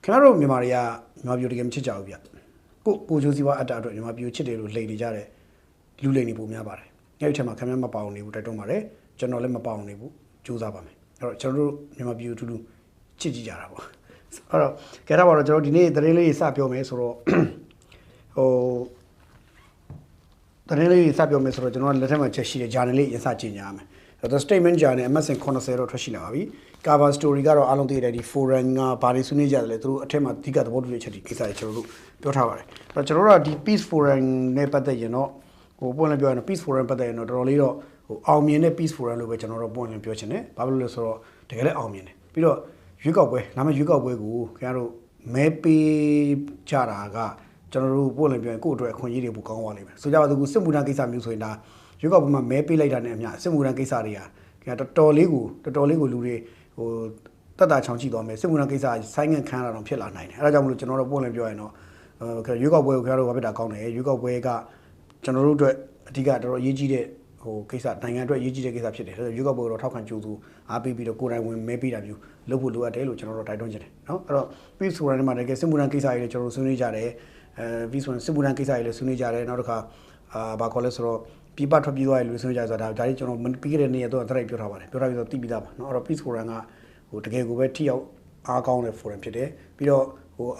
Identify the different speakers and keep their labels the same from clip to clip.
Speaker 1: ခင်ဗျားတို့မြန်မာတွေကမြန်မာပြည်တကယ်မချစ်ကြဘူးဗျကိုချိုးစီးပွားအတ္တအတွက်မြန်မာပြည်ချစ်တယ်လို့လိန်နေကြတဲ့လူလိန်တွေပုံများပါတယ်အဲ့ဒီထက်မှာခင်ဗျားမပေါအောင်နေဘူးတိုက်တွန်းပါတယ်ကျွန်တော်လည်းမပေါအောင်နေဘူးကြိုးစားပါမယ်အဲ့တော့ကျွန်တော်တို့မြန်မာပြည်တူတူချစ်ကြည့်ကြတာပေါ့အဲ့တော့ကြတာပါတော့ကျွန်တော်ဒီနေ့သတင်းလေးစပြောမယ်ဆိုတော့သတင်းလေးစပြောမယ်ဆိုတော့ကျွန်တော်လက်ထက်မှာချက်ရှိတဲ့ journal လေးရင်စကြည့်ညာမယ်The statement journal အမှတ်စဉ်90တော့ထွက်ရှိလာပါပြီ cover story ကတော့အားလုံးသိတဲ့ဒီ forum ကဘာတွေဆွေးနွေးကြတယ်လဲသူတို့အထက်မှာအဓိကသဘောတူတဲ့အချက်တွေကိစ္စတွေကျွန်တော်တို့ပြောထားပါတယ်အဲ့တော့ကျွန်တော်တို့ကဒီ peace forum နဲ့ပတ်သက်ရင်တော့ပွင့်လင်းပြောရင် peace forum ပတ်သက်ရင်တော့တော်တော်လေးတော့အောင်မြင်တဲ့ peace forum လို့ပဲကျွန်တော်တို့ပွင့်လင်းပြောချင်တယ်ဘာဖြစ်လို့လဲဆိုတော့တကယ်လည်းအောင်မြင်တယ်ပြီးတော့ရွေးကောက်ပွဲနာမည်ရွေးကောက်ပွဲကိုခင်ဗျားတို့မဲပေးကြတာကကျွန်တော်တို့ပွင့်လင်းပြောရင်ကိုယ့်အတွက်အခွင့်အရေးတွေပိုကောင်းသွားလိမ့်မယ်ဆိုကြပါစို့စစ်မှုထမ်းကိစ္စမျိုးဆိုရင်ဒါရွေးကောက်ပွဲမှာမဲပေးလိုက်တာနဲ့အမျှစစ်မှုထမ်းကိစ္စတွေကတော်တော်လေးကိုလူတွေတက်တာချောင်ကြည့်သွားမယ်စစ်မှုထမ်းကိစ္စဆိုင်းငံ့ခံရတာတော့ဖြစ်လာနိုင်တယ်အဲဒါကြောင့်မလို့ကျွန်တော်တို့ပွင့်လင်းပြောရင်တော့ရွေးကောက်ပွဲကိုခင်ဗျားတို့ဘာဖြစ်တာကောင်းတယ်ရွေးကောက်ပွဲကကျွန်တော်တို့အတွက်အဓိကတော်တော်အရေးကြီးတဲ့ကိစ္စနိုင်ငံအတွက်အရေးကြီးတဲ့ကိစ္စဖြစ်တယ်ရွေးကောက်ပွဲတော့ထောက်ခံကြိုးစုအားပေးပြီးတော့ကိုယ်တိုင်ဝင်မဲပေးတာမျိုးလုပ်ဖို့လိုအပ်တယ်လို့ကျွန်တော်တို့တိုက်တွန်းချင်တယ်နော်အဲ့တော့ peace forum မှာတကယ်စစ်မှုထမ်းကိစ္စတွေလည်းကျွန်တော်တို့ဆွေးနွေးကြတယ်peace forum စစ်မှုထမ်းကိစ္စတွေလည်းဆွေးနွေးကြတယ်နောက်တစ်ခါဘာခေါ်လဲဆိုတော့ပြပထွက်ပြေးသွားရလို့ဆွေးနွေးကြဆိုတာဒါကြီးကျွန်တော်ပြီးခဲ့တဲ့နေ့တော့တိုက်ပြောထားပါတယ်ပြောထားပြီးတော့သိပြီးသားပါเนาะအဲ့တော့ peace forum ကတကယ်ကိုပဲထိရောက်အားကောင်းတဲ့ forum ဖြစ်တယ်ပြီးတော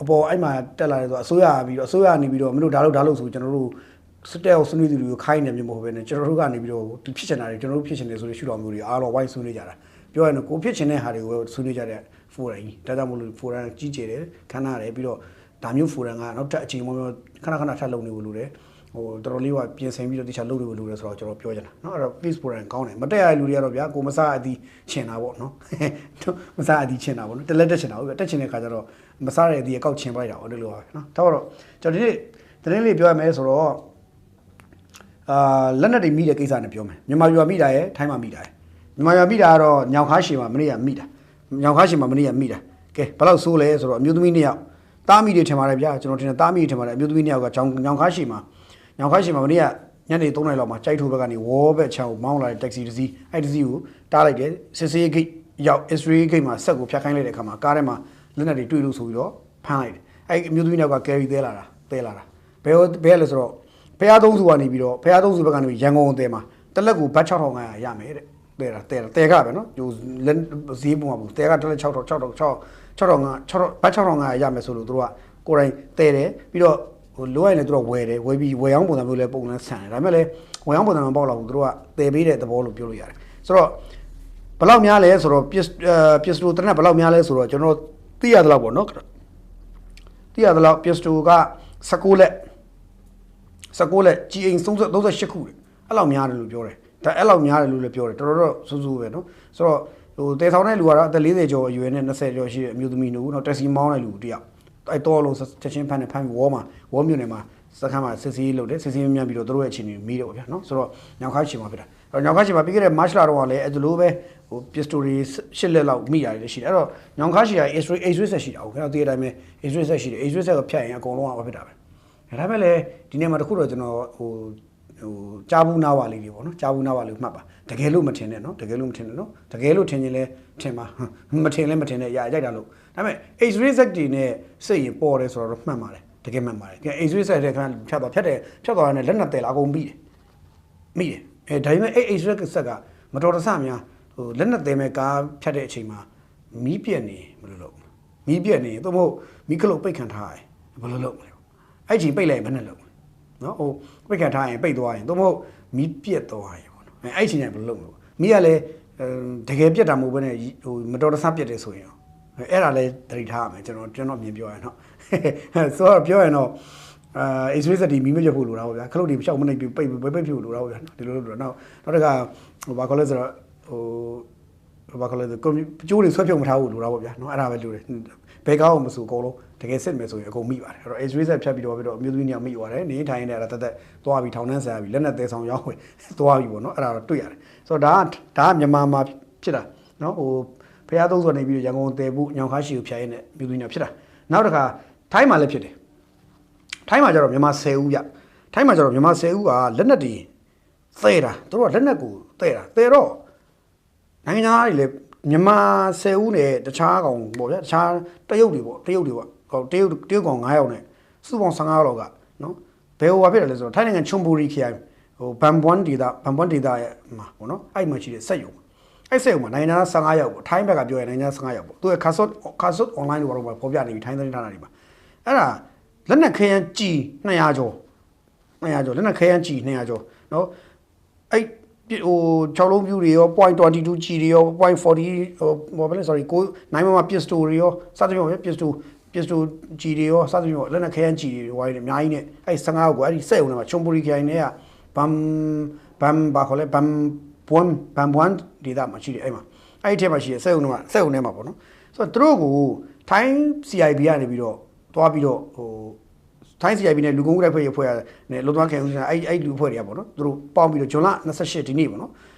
Speaker 1: ့အပေါ်အဲ့မှာတက်လာတယ်ဆိုအစိုးရပြီးတော့အစိုးရနေပြီးတော့မင်းတို့ဒါလို့ဆိုကျွန်တော်တို့စစ်တပ်ကိုဆွေးနွေးသူတွေကိုခိုင်းနေမျိုးမဟုတ်ဘဲနဲ့ကျွန်တော်တို့ကနေပြီးတော့ဒီဖြစ်ချင်တာတွေကျွန်တော်တို့ဖြစ်ချင်တယ်ဆိုတဲ့ရှုထောင့်မျိုးတွေအားလုံးဝိုင်းဆွေးနွေးကြတာပြောရရင်ကိုဖြစ်ချင်တဲ့ဟာတွေကိုဆွေးနွေးကြတဲ့ forum ကြီးဒါကြောင့်မို့လို့ forum ကြီးကျယ်တယ်ခမ်းနားတယ်ပြီးတော့ဒါမျိုး forum ကနောက်ထပ်အချိန်မျိုးခဏထပ်လုပ်နေဖို့လိုတယ်တော်တော်လေးကပြင်ဆင်ပြီးတော့တခြားလုပ်လို့လို့လဲဆိုတော့ကျွန်တော်ပြောချင်တာเนาะအဲ့တော့ peace forum ကောင်းတယ်မတက်ရတဲ့လူတွေကတော့ဗျာကိုမစားအသည်ချင်တာပေါ့เนาะမစားအသည်ချင်တာပေါ့เนาะတက်လက်တက်ချင်တာဟုတ်ပြီတက်ချင်တဲ့ခါကျတော့မစားတဲ့အသည်အကောက်ချင်ပလိုက်တာပေါ့ဒီလိုပါပဲเนาะဒါတော့ကျွန်တော်ဒီနေ့သတင်းလေးပြောရမယ်ဆိုတော့လက်နက်တွေမိတဲ့ကိစ္စနဲ့ပြောမယ်မြန်မာပြည်မှာမိတာရယ်ထိုင်းမှာမိတာရယ်မြန်မာပြည်မိတာကတော့ညောင်ခါရှည်မှာမနေ့ကမိတာညောင်ခါရှည်မှာမနေ့ကမိတာကဲဘယ်လောက်ဆိုးလဲဆိုတော့အမျိုးသမီး2ယောက်တားမိတွေထင်ပါတယ်ဗျာကျွန်တော်ထင်တယ်တားမိတွေထင်ပါတယ်အမျိုးသမီး2ယောက်ကညောင်ခါရှည်မှာညောင်ခါရှည်မှာမနေ့ကညနေ3 နာရီလောက်မှာကြိုက်ထိုးဘက်ကနေဝေါ်ဘက်ချောင်းမောင်းလာတဲ့တက္ကစီတစ်စီးအဲ့ဒီတစ်စီးကိုတားလိုက်တယ်စစ်စေးဂိတ်ရောက် Israel ဂိတ်မှာဆက်ကိုဖျက်ခိုင်းလိုက်တဲ့အခါမှာကားထဲမှာလက်နက်တွေတွေ့လို့ဆိုပြီးတော့ဖမ်းလိုက်တယ်အဲ့အမျိုးသမီးနောက်က carry သေးလာတာဘယ်လဲဆိုတော့ဖျားသုံးစုကနေပြီးတော့ဖျားသုံးစုဘက်ကနေရန်ကုန်အသေးမှာတက်လက်ကိုဘတ်6500ရမယ်တဲ့တဲကပဲနော်ဟိုလက်ဈေးပုံမှာဘူးတဲကတက်လက်6500ဘတ်6500ရမယ်ဆိုလို့တို့ကကိုယ်တိုင်တဲတယ်ပြီးတော့လိုရရင်လည်းသူတို့ဝယ်တယ်ဝယ်ပြီးဝယ်အောင်ပုံစံမျိုးလဲပုံလန်းဆန်တယ်ဒါပေမဲ့လည်းဝယ်အောင်ပုံစံမပေါက်တော့ဘူးသူတို့ကတည်ပေးတဲ့သဘောလို့ပြောလို့ရတယ်ဆိုတော့ဘယ်လောက်များလဲဆိုတော့ပစ္စတိုတနက်ဘယ်လောက်များလဲဆိုတော့ကျွန်တော်သိရသလောက်ပေါ့နော်သိရသလောက်ပစ္စတိုက16လက်ကြီးအိမ်38ခုအဲ့လောက်များတယ်လို့ပြောတယ်ဒါအဲ့လောက်များတယ်လို့လည်းပြောတယ်တော်တော်စူးစူးပဲနော်ဆိုတော့ဟိုတည်ဆောင်တဲ့လူကတော့အသက်40ကျော်အရွယ်နဲ့20ကျော်ရှိတဲ့အမျိုးသမီးတို့နော်တက်စီမောင်းတဲ့လူတယောက်အဲ့တော့လုံးချက်ချင်းဖမ်းပြီးဝေါ်မြို့နယ်မှာစခန်းမှာစစ်စီးလုပ်တယ်စစ်စီးမြန်ပြီးတော့တို့ရဲ့အခြေအနေမီးတော့ဗျာနော်ဆိုတော့ညောင်ခါချီမှာဖြစ်တာအဲ့တော့ညောင်ခါချီမှာပြီးခဲ့တဲ့ March လတော့လည်းအဲ့လိုပဲဟို pistol တွေ8လက်လောက်မိရတယ်ရှိတယ်အဲ့တော့ညောင်ခါချီက H3 ဆက်ရှိတာဟုတ်ခင်ဗျာဒီအတိုင်းပဲ H3 ဆက်ရှိတယ် H3 ဆက်ကဖြတ်ရင်အကုန်လုံးကဖြစ်တာပဲဒါပေမဲ့လည်းဒီနေ့မှာတခုတော့ကျွန်တော်ဟိုကြားဘူးနားဝါလေးတွေပေါ့နော်ကြားဘူးနားဝါလေးမှတ်ပါတကယ်လို့မထင်နဲ့နော်တကယ်လို့မထင်နဲ့နော်တကယ်လို့ထင်ရင်လည်းထင်ပါမထင်လည်းမထင်နဲ့အရာကြိုက်တာလို့ဒါပေမဲ့ H3 ဆက်တွေနဲ့စိတ်ရင်ပေါ်တယ်ဆိုတော့မှတ်ပါတယ်တကယ်မှတ်ပါတယ်ကဲ H3 ဆက်တဲ့ခါဖြတ်သွားရတဲ့လက်နက်တယ်လားအကုန်မိတယ်အဲဒါပေမဲ့H3 ဆက်ကမတော်တဆများဟိုလက်နက်တယ်မဲ့ကားဖြတ်တဲ့အချိန်မှာမီးပြက်နေဘယ်လိုလုပ်မီးပြက်နေသို့မဟုတ်မီးကလုတ်ပိတ်ခံထားရတယ်ဘယ်လိုလုပ်မလဲအဲ့ချိန်ပိတ်လိုက်ရင်ဘယ်နဲ့လုပ်နော်ဟိုပိတ်ခံထားရင်ပိတ်သွားရင်သို့မဟုတ်မီးပြက်သွားရင်ပေါ့နော်အဲ့ချိန်တိုင်းဘယ်လိုလုပ်မလဲမီးကလည်းတကယ်ပြက်တာမဟုတ်ဘဲနဲ့ဟိုမတော်တဆပြက်တယ်ဆိုရင်ရောအဲ့ဒါလည်းသတိထားရမယ်ကျွန်တော်မြင်ပြောရရင်နော်ဆိုတော့ပြောရင်တော့H3 ဆက်ဒီမီးမပြတ်ဖို့လိုတာပေါ့ဗျာခလုတ်တွေဖြောက်မနေပြီးပိတ်ဖြို့လိုတာပေါ့ဗျာဒီလိုလိုနောက်တစ်ခါဟိုဘာခေါ်လဲဆိုတော့ဟိုဘာခေါ်လဲဆိုကျိုးတွေဆွဲဖြုတ်မထားဖို့လိုတာပေါ့ဗျာနော်အဲ့ဒါပဲလိုတယ်ဘယ်ကောင်းအောင်မဆိုအကုန်လုံးတကယ်စစ်မယ်ဆိုရင်အကုန်မိပါတယ်အဲ့တော့ H3 ဆက်ဖြတ်ပြီးတော့အမျိုးသမီးညောင်မိသွားတယ်နေထိုင်နေတဲ့အဲ့ဒါတက်သွားပြီးထောင်နှန်းဆရာပြီးလက်နက်သေးဆောင်ရောက်ဝင်သွားပြီးပေါ့နော်အဲ့ဒါတော့တွေ့ရတယ်ဆိုတော့ဒါကမြန်မာမှာဖြစ်တာနော်ဟိုဖျားသုံးဆိုနေပြီးတော့ရန်ကုန်တည်ဖို့ညောင်ခါရှိကိုဖျားရင်းနဲ့မျိုးသမီးညောင်ဖြစ်တာနောက်တစ်ခါထိုင်းမှာလည်းဖြစ်တယ်ထိုင်းမှာကျတော့မြန်မာ10ဦးပြထိုင်းမှာကျတော့မြန်မာ10ဦးကလက်နက်တွေသဲတာသူတို့ကလက်နက်ကိုသဲတော့နိုင်ငံသားတွေလည်းမြန်မာ10ဦးနဲ့တခြားကောင်ပေါ့ဗျာတခြားတရုတ်တွေပေါ့ ကောင်တရုတ်ကောင်9ယောက်နဲ့စုပေါင်း15ယောက်လောက်ကနော်ဘယ်ဟိုဘာဖြစ်တယ်လဲဆိုတော့ထိုင်းနိုင်ငံချွန်ဘူရီခရိုင်ဟိုဘန်ဘွမ်ဒေတာရဲ့မှာပေါ့နော်အဲ့မှာရှိတဲ့စက်ရုံအဲ့စက်ရုံမှာနိုင်ငံသား15ယောက်ပေါ့ထိုင်းဘက်ကပြောရနိုင်ငံသား15ယောက်ပေါ့သူကခါဆော့ online လို့ဘာလို့ပေါ်ပြနေပြီထိုင်းသတင်းဌာနတွေမှာအဲ့ဒါလက်နက်ခဲယမ်းကြီး200ကျော်လက်နက်ခဲယမ်းကြီး200ကျော်နော်အဲ့ဟို6လုံးပြူတွေရော .22 G တွေရော .40 ဟိုဘာလဲ sorry ကို9မမ pistol တွေရောစသဖြင့်ပေါ့ pistol G တွေရောစသဖြင့်ပေါ့လက်နက်ခဲယမ်းကြီးတွေဝိုင်းနေအများကြီးနဲ့အဲ့15ယောက်ကိုအဲ့ဒီစက်ရုံထဲမှာချွန်ပူရီခိုင်ထဲကဘမ်ဘာခေါ်လဲဘမ်ဘွမ်ဒေတာမှာရှိတယ်အဲ့မှာအဲ့ဒီထဲမှာရှိတဲ့စက်ရုံထဲမှာပေါ့နော်ဆိုတော့သူတို့ကိုထိုင်း CIB ကနေပြီးတော့တွားပြီးတော့ဟိုထိုင်း CIB နဲ့လူကုန်ကူးတိုက်ဖွဲ့နဲ့လုံသွားခံဦးစီးအဲ့လူဖွဲ့တွေကပေါ့နော်သူတို့ပေါင်းပြီးတော့ဂျွန်လ28ဒီနေ့ပေါ့နော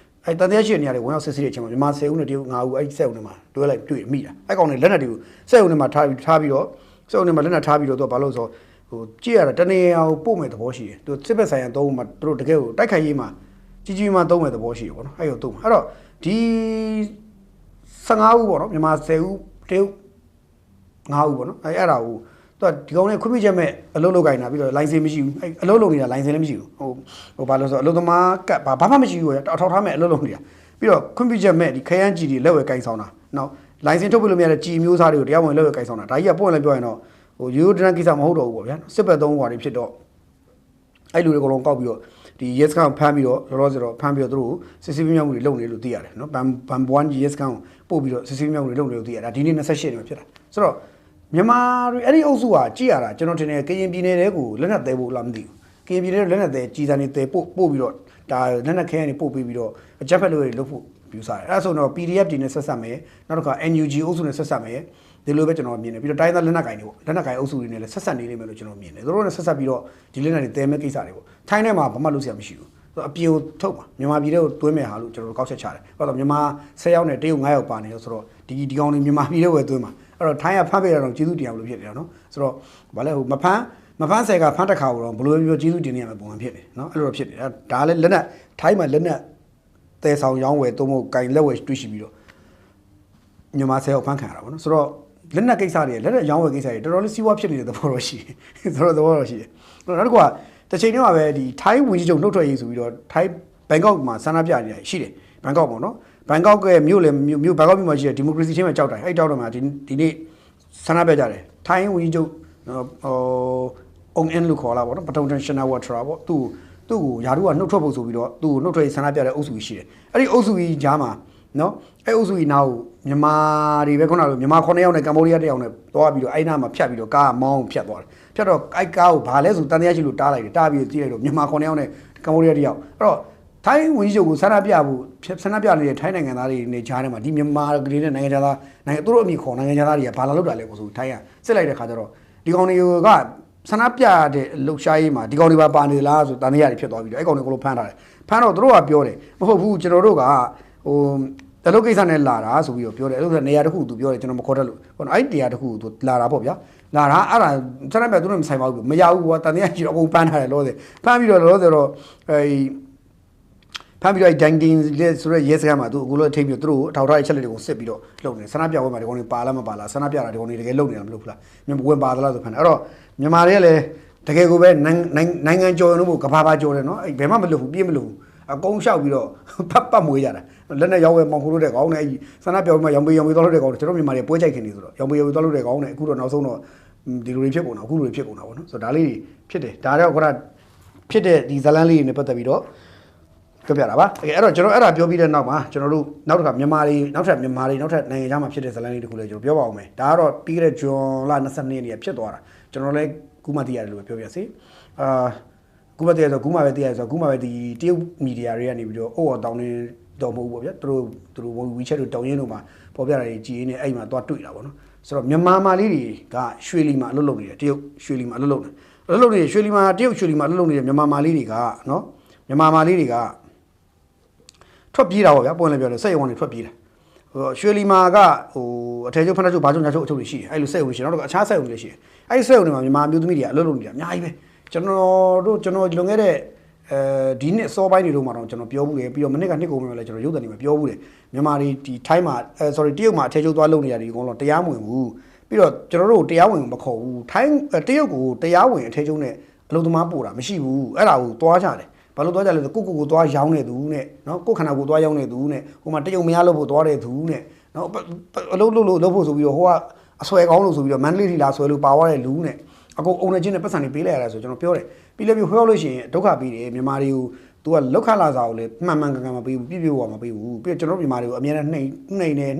Speaker 1: ်အဲ့တန်တရားရှိနေရတယ်ဝင်ရောက်စစ်ဆေးတဲ့အချိန်မှာမြန်မာ10ဦးနဲ့တရုတ်9ဦးအဲ့စက်ဦးနဲ့မှာတွဲလိုက်တွေ့မိတာအဲ့ကောင်တွေလက်နက်တွေကိုစက်ဦးနဲ့မှာထားပြီးတော့စက်ဦးနဲ့မှာလက်နက်ထားပြီးတော့သူကဘာလို့ဆိုဟိုကြည့်ရတာတနေရာကိုပို့မဲ့သဘောရှိတယ်သူစစ်ဘက်ဆိုင်ရာသုံးမှာသူတို့တကယ်ကိုတိုက်ခိုက်ရေးမှာကြီးမှသုံးမဲ့သဘောရှိတယ်ပေါ့နော်အဲ့ရောသုံးမှာအဲ့တော့ဒီ15ဦးပေါ့နော်မြန်မာ10ဦးတရုတ်9ဦးပေါ့နော်အဲ့ဒါကိုဒီကောင်လေးခွင့်ပြုချက်မဲ့အလုပ်လုပ်ကြနေတာပြီးတော့ license မရှိဘူးအလုပ်လုပ်နေတာ license လည်းမရှိဘူးဟိုဘာလို့ဆိုအလုပ်သမားကဘာမှမရှိဘူးရအထောက်ထားမဲ့အလုပ်လုပ်နေတာပြီးတော့ခွင့်ပြုချက်မဲ့ဒီခရမ်းကြီးတွေလက်ဝယ်ကင်ဆောင်တာနော် license ထုတ်ပြလို့မရတဲ့ကြီးမျိုးစားတွေကိုတရားဝင်လက်ဝယ်ကင်ဆောင်တာဒါကြီးကပွင့်လည်းပြောရင်တော့ဟိုရိုးရိုးတန်းကိစ္စမဟုတ်တော့ဘူးပေါ့ဗျာစစ်ဘက်သုံးဟွာတွေဖြစ်တော့အဲ့လူတွေအကုန်လုံးကောက်ပြီးတော့ဒီ yes ကောင်ဖမ်းပြီးတော့လောလောဆယ်တော့ဖမ်းပြီးတော့သူတို့စစ်စစ်ပြမြောက်မှုတွေလုပ်နေလို့သိရတယ်နော်ဘမ်ဘွမ် yes ကောင်ပို့ပြီးတော့စစ်စစ်ပြမြောက်မှုတွေလုပ်နေလို့သိရတာဒီနေ့28မှာဖြစ်တာဆိုတော့မြန်မာတွေအဲ့ဒီအုပ်စုကကြည့်ရတာကျွန်တော်ထင်တယ်ကရင်ပြည်နယ်တွေကိုလက်နက်သေးဖို့လားမသိဘူးကရင်ပြည်နယ်လက်နက်သေးကြီးစံနေသေးပို့ပြီးတော့ဒါလက်နက်ခဲရနေပို့ပြီးတော့အကြက်ဖက်လို့တွေလုပ်ဖို့ပြူစားတယ်အဲ့ဒါဆိုတော့ PDF တွေနဲ့ဆက်ဆက်မယ်နောက်တစ်ခါ NUG အုပ်စုနဲ့ဆက်ဆက်မယ်ဒီလိုပဲကျွန်တော်မြင်တယ်ပြီးတော့တိုင်းသားလက်နက်ကင်တွေပေါ့လက်နက်ကင်အုပ်စုတွေနဲ့လည်းဆက်ဆက်နေလိမ့်မယ်လို့ကျွန်တော်မြင်တယ်သူတို့နဲ့ဆက်ဆက်ပြီးတော့ဒီလက်နက်တွေတဲမဲ့ကိစ္စတွေပေါ့ထိုင်းထဲမှာဘာမှလုပ်စရာမရှိဘူးအပြေကိုထုတ်ပါမြန်မာပြည်ထဲကိုတွင်းမဲ့ဟာလို့ကျွန်တော်တို့ကောက်ချက်ချတယ်ဘာလို့မြန်မာ10ယောက်နဲ့တရုတ်9ယောက်ပါနေလို့ဆိုတော့ဒီကောင်တွေမြန်မာပြည်ထဲဝယ်တွင်းမှာအဲ့တော့ထိုင်းကဖမ်းပေးရတော့ကျေးဇူးတင်အောင်လို့ဖြစ်နေတာနော်ဆိုတော့ဗာလဲဟိုမဖမ်းဆယ်ကဖမ်းတစ်ခါတော့ဘလို့ပြောကျေးဇူးတင်နေရမယ်ပုံမှန်ဖြစ်နေနော်အဲ့လိုတော့ဖြစ်နေတာဒါလည်းလက်နက်ထိုင်းမှာလက်နက်တဲဆောင်ရောင်းဝယ်သုံးဖို့ကင်လက်ဝယ်တွေ့ရှိပြီးတော့မြန်မာ10ယောက်ဖမ်းခံရတာပေါ့နော်ဆိုတော့လက်နက်ကိစ္စတွေလက်နက်ရောင်းဝယ်ကိစ္စတွေတော်တော်လေးစီးပွားဖြစ်နေတဲ့သဘောတော့ရှိတယ်ဆိုတော့သဘောတော့ရှိတယ်နောက်တစ်ခုကတစ်ချိန်တည်းမှာပဲဒီထိုင်းဝင်ကြီးချုပ်နှုတ်ထွက်ရေးဆိုပြီးတော့ထိုင်းဘန်ကောက်မှာဆန္ဒပြနေတာရှိတယ်ဘန်ကောက်ပေါ့နော်ဘန်ကောက်ကမြို့လေမြို့ဘန်ကောက်မြို့မှာရှိတဲ့ဒီမိုကရေစီချင်းမှာကြောက်တယ်အဲ့ကြောက်တော့မှာဒီနေ့ဆန္ဒပြကြတယ်ထိုင်းဝင်ကြီးချုပ်ဟိုအောင်အန်လို့ခေါ်လာပေါ့နော်ပထုံတန်ရှင်နာဝါထရာပေါ့သူ့ကိုယာတို့ကနှုတ်ထွက်ဖို့ဆိုပြီးတော့သူ့ကိုနှုတ်ထွက်ရေးဆန္ဒပြတဲ့အုပ်စုကြီးရှိတယ်အဲ့ဒီအုပ်စုကြီးကြားမှာနော်အဲ့အုပ်စုကြီးနောက်မြန်မာတွေပဲခုနကမြန်မာ9ယောက်နဲ့ကမ္ဘောဒီးယား1ယောက်နဲ့သွားပြီးတော့အဲ့နားမှာဖြတ်ပြီးတော့ကားမောင်းဖြတ်သွားတယ်ဖြတ်တော့အဲ့ကားကိုဘာလဲဆိုတန်တရားရှိလို့တားလိုက်တယ်တားပြီးကြည့်လိုက်တော့မြန်မာ9ယောက်နဲ့ကမ္ဘောဒီးယား1ယောက်အဲ့တော့ထိုင်းဝန်ကြီးချုပ်ကိုဆန္ဒပြနေတဲ့ထိုင်းနိုင်ငံသားတွေနေကြားထဲမှာဒီမြန်မာကလေးနဲ့နိုင်ငံသားနိုင်ငံသူတို့အမိခေါ်နိုင်ငံသားတွေကဘာလာလောက်တာလဲဆိုထိုင်းကစစ်လိုက်တဲ့ခါကျတော့ဒီကောင်တွေကဆန္ဒပြတဲ့လှုပ်ရှားရေးမှာဒီကောင်တွေပါနေလားဆိုတန်တရားတွေဖြစ်သွားပြီးတော့အဲ့ကောင်တွေကိုဖမ်းထားတယ်ဖမ်းတော့သူတို့ကပြောတယ်မဟုတ်ဘူးကျွန်တော်တို့ကဟိုတလုတ်ကိစ္စနဲ့လာတာဆိုပြီးတော့ပြောတယ်အဲ့လိုနေရာတစ်ခုသူပြောတယ်ကျွန်တော်မခေါ်တတ်လို့ဟိုအဲ့နေရာတစ်ခုသူလာတာပေါ့ဗျာလာတာအဲ့ဒါဆန္ဒပြသူတို့မဆိုင်ပါဘူးမရဘူးကွာတန်တရားကြီးတော့အကုန်ဖမ်းထားတယ်လို့ဖမ်းပြီးတော့လို့ဆိုတော့ဖမ်းပြီးတော့ဒန်တင်းလက်ဆိုရဲစကားမှာသူအခုလို့ထိပ်ပြီးသူတို့အထောက်ထားအချက်လက်တွေကိုစစ်ပြီးတော့လုပ်နေဆန္ဒပြပွဲမှာဒီကောင်တွေပါလားမပါလားဆန္ဒပြတာဒီကောင်တွေတကယ်လုပ်နေတာမလုပ်ဘူးလားမြန်မာဝင်ပါသလားဆိုဖမ်းတယ်အဲ့တော့မြန်မာတွေကလည်းတကယ်ကိုပဲနိုင်ငံကျော်ရုံလို့ကဘာဘာကျော်တယ်နော်အဲ့ဘယ်မှမလုပ်ဘူးပြင်းမလုပ်ဘူးအကုန်လျှောက်ပြီးတော့ပတ်မွေးကြတာလက်နဲ့ရောက်ဝဲမောင်ခိုးလို့တဲ့ကောင်နဲ့အဲ့ဆန္ဒပြပွဲမှာရောင်ပေးသွားလို့တဲ့ကောင်ကျွန်တော်မြန်မာတွေပွဲကြိုက်ခင်နေဆိုတော့ရောင်ပေးသွားလို့တဲ့ကောင်နဲ့အခုတော့နောက်ဆုံးတော့ဒီလိုတွေဖြစ်ကုန်တာအခုလိုတွေဖြစ်ကုန်တာပေါ့နော်ဆိုတော့ဒါလေးဖြစ်တယ်ဒါတော့ခုနဖြစ်တဲ့ဒီဇလန်းလေးတွေနဲ့ပတ်သက်ပြီးတော့ပြောပြတာပါအဲ့တော့ကျွန်တော်အဲ့ဒါပြောပြီးတဲ့နောက်မှာကျွန်တော်တို့နောက်တစ်ခါမြန်မာတွေနောက်ထပ်နိုင်ငံခြားမှာဖြစ်တဲ့ဇလန်းလေးတခုလည်းကျွန်တော်ပြောပါအောင်မယ်ဒါကတော့ပြီးခဲ့တဲ့ဇွန်လ22ရက်နေ့ဖြစ်သွားတာကျွန်တော်လည်းခုမှသိရတယ်လို့ပြောပြစီခုမှတည်းဆိုခုမှပဲတည်းရဆိုခုမှပဲဒီတရုတ်မီဒီယာတွေကနေပြီးတော့အော်တောင်းနေတော့မဟုတ်ဘူးပေါ့ဗျာသူတို့ WeChat တို့တောင်းရင်းတို့မှာပေါ်ပြတာတွေကြည်ရင်းနဲ့အဲ့မှာသွားတွေ့တာပေါ့နော်ဆိုတော့မြန်မာမာလေးတွေကရွှေလီမှာအလုပ်လုပ်နေတယ်တရုတ်ရွှေလီမှာအလုပ်လုပ်နေရွှေလီမှာတရုတ်ရွှေလီမှာအလုပ်လုပ်နေတဲ့မြန်မာမာလေးတွေကနော်မြန်မာမာလေးတွေကထွက်ပြေးတာပေါ့ဗျာပွင့်လည်းပြောတယ်စက်ရုံကနေထွက်ပြေးတာဟိုရွှေလီမာကဟိုအထည်ချုပ်ဖက်ချုပ်ဘာချုပ်ညာချုပ်အချုပ်တွေရှိတယ်အဲ့လိုစက်ရုံတွေရှိတယ်နောက်တော့အခြားစက်ရုံတွေရှိတယ်အဲ့ဒီစက်ရုံတွေမှာမြန်မာမျိုးသမီးတွေကအလုပ်လုပ်နေတာအများကြီးပဲကျွန်တော်လွန်ခဲ့တဲ့ဒီနှစ်စောပိုင်းတွေတော့မှတော့ကျွန်တော်ပြောဘူးလေပြီးတော့မနစ်ကနှစ်ကုန်မှလည်းကျွန်တော်ရုပ်သံတွေမှာပြောဘူးလေမြန်မာတွေဒီထိုင်းမှာsorryတရုတ်မှာအထည်ချုပ်သွားလုပ်နေရတယ်ဒီကောင်တော့တရားမဝင်ဘူး ပြီးတော့ကျွန်တော်တို့တရားဝင်မခေါ်ဘူးထိုင်းတရုတ်ကိုတရားဝင်အထက်ကျုံးနဲ့အလုပ်သမားပို့တာမရှိဘူးအဲ့ဒါကိုသွားကြတယ်ဘာလို့သွားကြလဲဆိုကိုသွားရောင်းနေသူနဲ့နော်ကိုခန္ဓာကိုသွားရောင်းနေသူနဲ့ဟိုမှာတရုတ်မရလို့ဖို့သွားတဲ့သူနဲ့နော်အလုပ်လုပ်ဖို့ဆိုပြီးတော့ဟိုကအဆွဲကောင်းလို့ဆိုပြီးတော့မန္တလေးထီလာဆွဲလို့ပါသွားတဲ့လူနဲ့အကုန်အုံနေချင်းနဲ့ပတ်စံတွေပေးလိုက်ရတာဆိုကျွန်တော်ပြောတယ်ပြီးလည်းပြီးဟောလို့ရှိရင်ဒုက္ခပေးတယ်မြန်မာတွေကို तू ကလောက်ခလာစာကိုလည်းမှန်ကန်မပေးဘူးပြည့်မပေးဘူးပြီးတော့ကျွန်တော်မြန်မာတွေကိုအများနဲ့နှိ